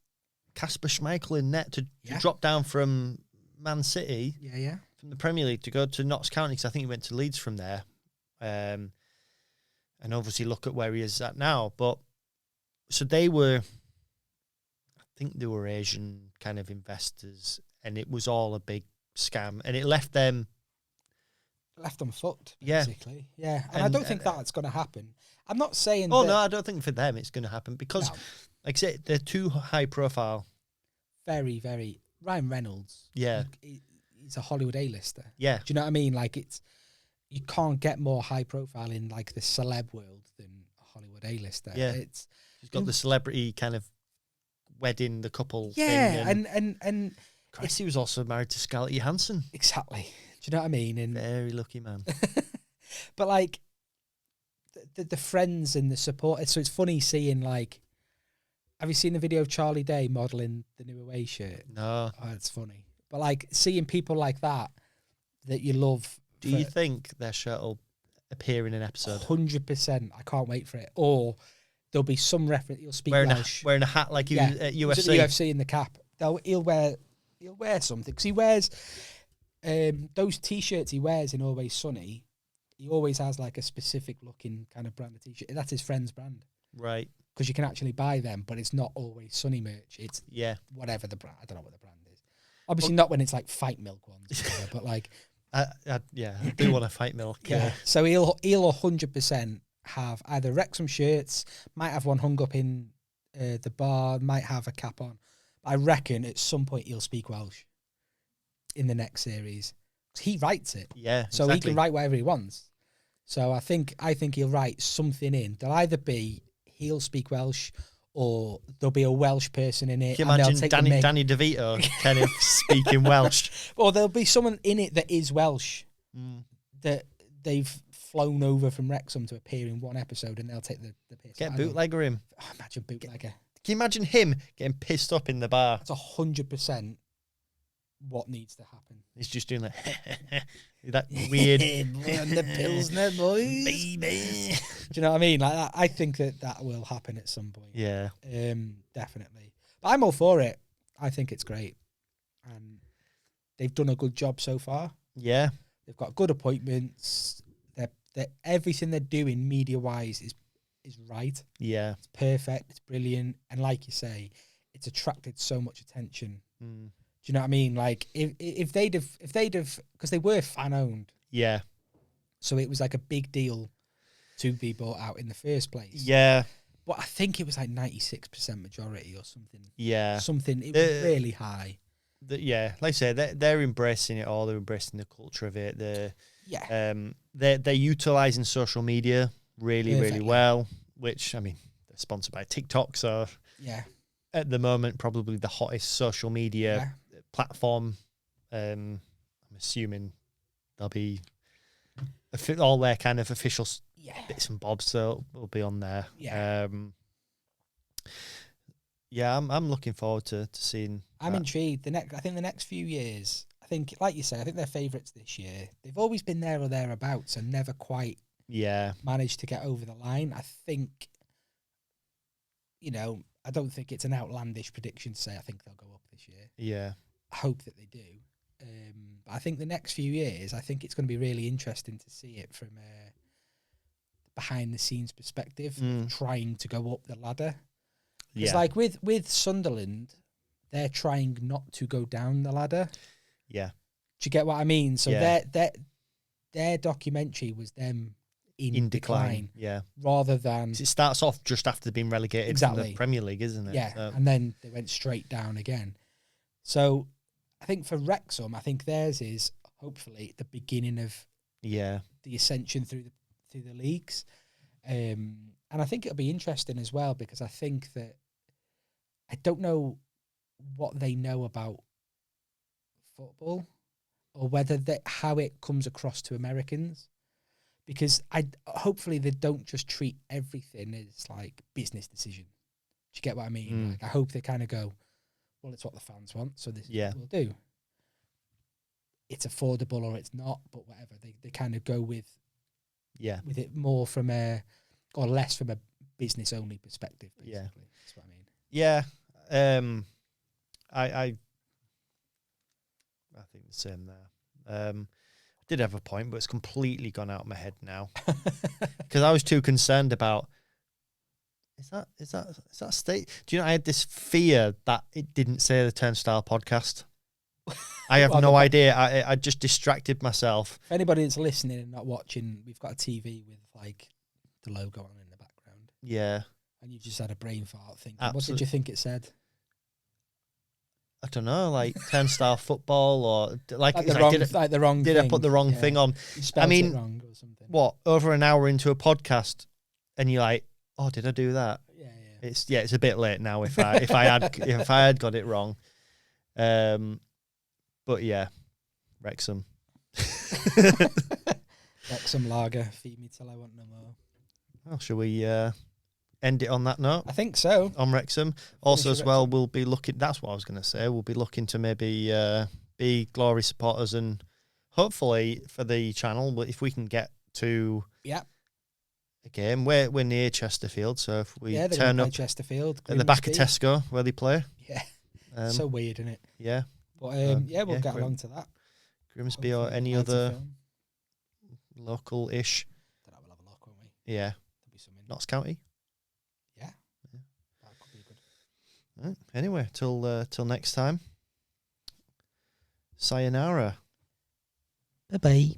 Kasper Schmeichel in net to drop down from Man City. Yeah. From the Premier League to go to Notts County, because I think he went to Leeds from there. And obviously look at where he is at now. But so I think they were Asian kind of investors, and it was all a big scam, and it left them fucked, basically. Yeah. And I don't think that's going to happen. I'm not saying no, I don't think for them it's going to happen because, like I said, they're too high profile. Very, very. Ryan Reynolds. Yeah. He's a Hollywood A-lister. Yeah. Do you know what I mean? Like, you can't get more high profile in like the celeb world than a Hollywood A-lister. Yeah. He's got the celebrity kind of wedding, the couple thing. And Christ, he was also married to Scarlett Johansson. Exactly. Do you know what I mean? And very lucky man. But like the friends and the support. So it's funny seeing like, have you seen the video of Charlie Day modelling the new away shirt? No. Oh, it's funny. But like seeing people like that you love. Do you think their shirt will appear in an episode? 100%. I can't wait for it. Or there'll be some reference. He'll speak Welsh. Wearing a hat like you at UFC. The UFC in the cap. He'll wear something because he wears those T-shirts he wears in Always Sunny. He always has like a specific looking kind of brand of T-shirt. That's his friend's brand, right? Because you can actually buy them, but it's not Always Sunny merch. It's whatever the brand. I don't know what the brand is. Obviously, not when it's like Fight Milk ones, but like. I do want a Fight Milk. Yeah. So he'll 100% have either Wrexham shirts, might have one hung up in the bar, might have a cap on. I reckon at some point he'll speak Welsh in the next series. He writes it. Yeah. So he can write whatever he wants. So I think he'll write something in. There'll either be he'll speak Welsh or there'll be a Welsh person in it. Can you imagine Danny DeVito kind of speaking Welsh? Or there'll be someone in it that is Welsh that they've flown over from Wrexham to appear in one episode, and they'll take the piss. Get bootlegger him. Oh, imagine bootlegger. Can you imagine him getting pissed up in the bar? That's 100% what needs to happen. He's just doing that weird. The Pilsner boys, baby. Do you know what I mean? Like I think that will happen at some point. Yeah. Definitely. But I'm all for it. I think it's great, and they've done a good job so far. Yeah. They've got good appointments. They're everything they're doing media wise is right. Yeah. It's perfect. It's brilliant. And like you say, it's attracted so much attention. Mm. Do you know what I mean? Like if they'd have, because they were fan owned. Yeah. So it was like a big deal to be bought out in the first place. Yeah. But I think it was like 96% majority or something. Yeah. Something, it was really high. Like I say, they're embracing it all. They're embracing the culture of it. They're utilising social media really well, which, I mean, they're sponsored by TikTok, so at the moment, probably the hottest social media platform. I'm assuming they'll be all their kind of official bits and bobs, so will be on there. I'm looking forward to seeing. I'm intrigued. I think the next few years, I think, like you say, I think they're favourites this year. They've always been there or thereabouts and never quite managed to get over the line. I think, I don't think it's an outlandish prediction to say I think they'll go up this year. Yeah. hope that they do. But I think the next few years, I think it's going to be really interesting to see it from a behind the scenes perspective, trying to go up the ladder. It's like with Sunderland, they're trying not to go down the ladder. Yeah. Do you get what I mean? So their documentary was them in decline. Yeah. Rather than... It starts off just after being relegated from the Premier League, isn't it? Yeah, so. And then they went straight down again. So I think for Wrexham, I think theirs is hopefully the beginning of the ascension through the leagues. And I think it'll be interesting as well, because I think that I don't know what they know about football or whether how it comes across to Americans, because hopefully they don't just treat everything as like business decision. Do you get what I mean? Like, I hope they kind of go, well, it's what the fans want, so this is what we'll do. It's affordable or it's not, but whatever. They kind of go with it more from or less from a business only perspective, basically. Yeah. That's what I mean. Yeah. I think the same there. I did have a point, but it's completely gone out of my head now. Because I was too concerned about is that state? Do you know I had this fear that it didn't say the Turnstile Podcast? I have no idea. I just distracted myself. For anybody that's listening and not watching, we've got a TV with like the logo on in the background. Yeah. And you just had a brain fart thinking, what did you think it said? I don't know, like Turnstile Football or like the wrong did thing. I put the wrong thing on? You spelled it wrong or something. What, over an hour into a podcast and you're like, oh, did I do that? Yeah. It's a bit late now if I had got it wrong. But yeah, Wrexham. Wrexham lager, feed me till I want no more. Well, shall we end it on that note? I think so. On Wrexham. Also, as well, we'll be looking. That's what I was going to say. We'll be looking to maybe be Glory supporters, and hopefully for the channel, if we can get to a game. We're near Chesterfield, so if we turn up Chesterfield at the back of Tesco where they play, so weird, isn't it? Yeah, but we'll get along to that. Grimsby or any other local-ish. Then we'll have a look, won't we? Yeah, there'll be something. Notts County. Yeah, that could be good. Right. Anyway, till next time. Sayonara. Bye bye.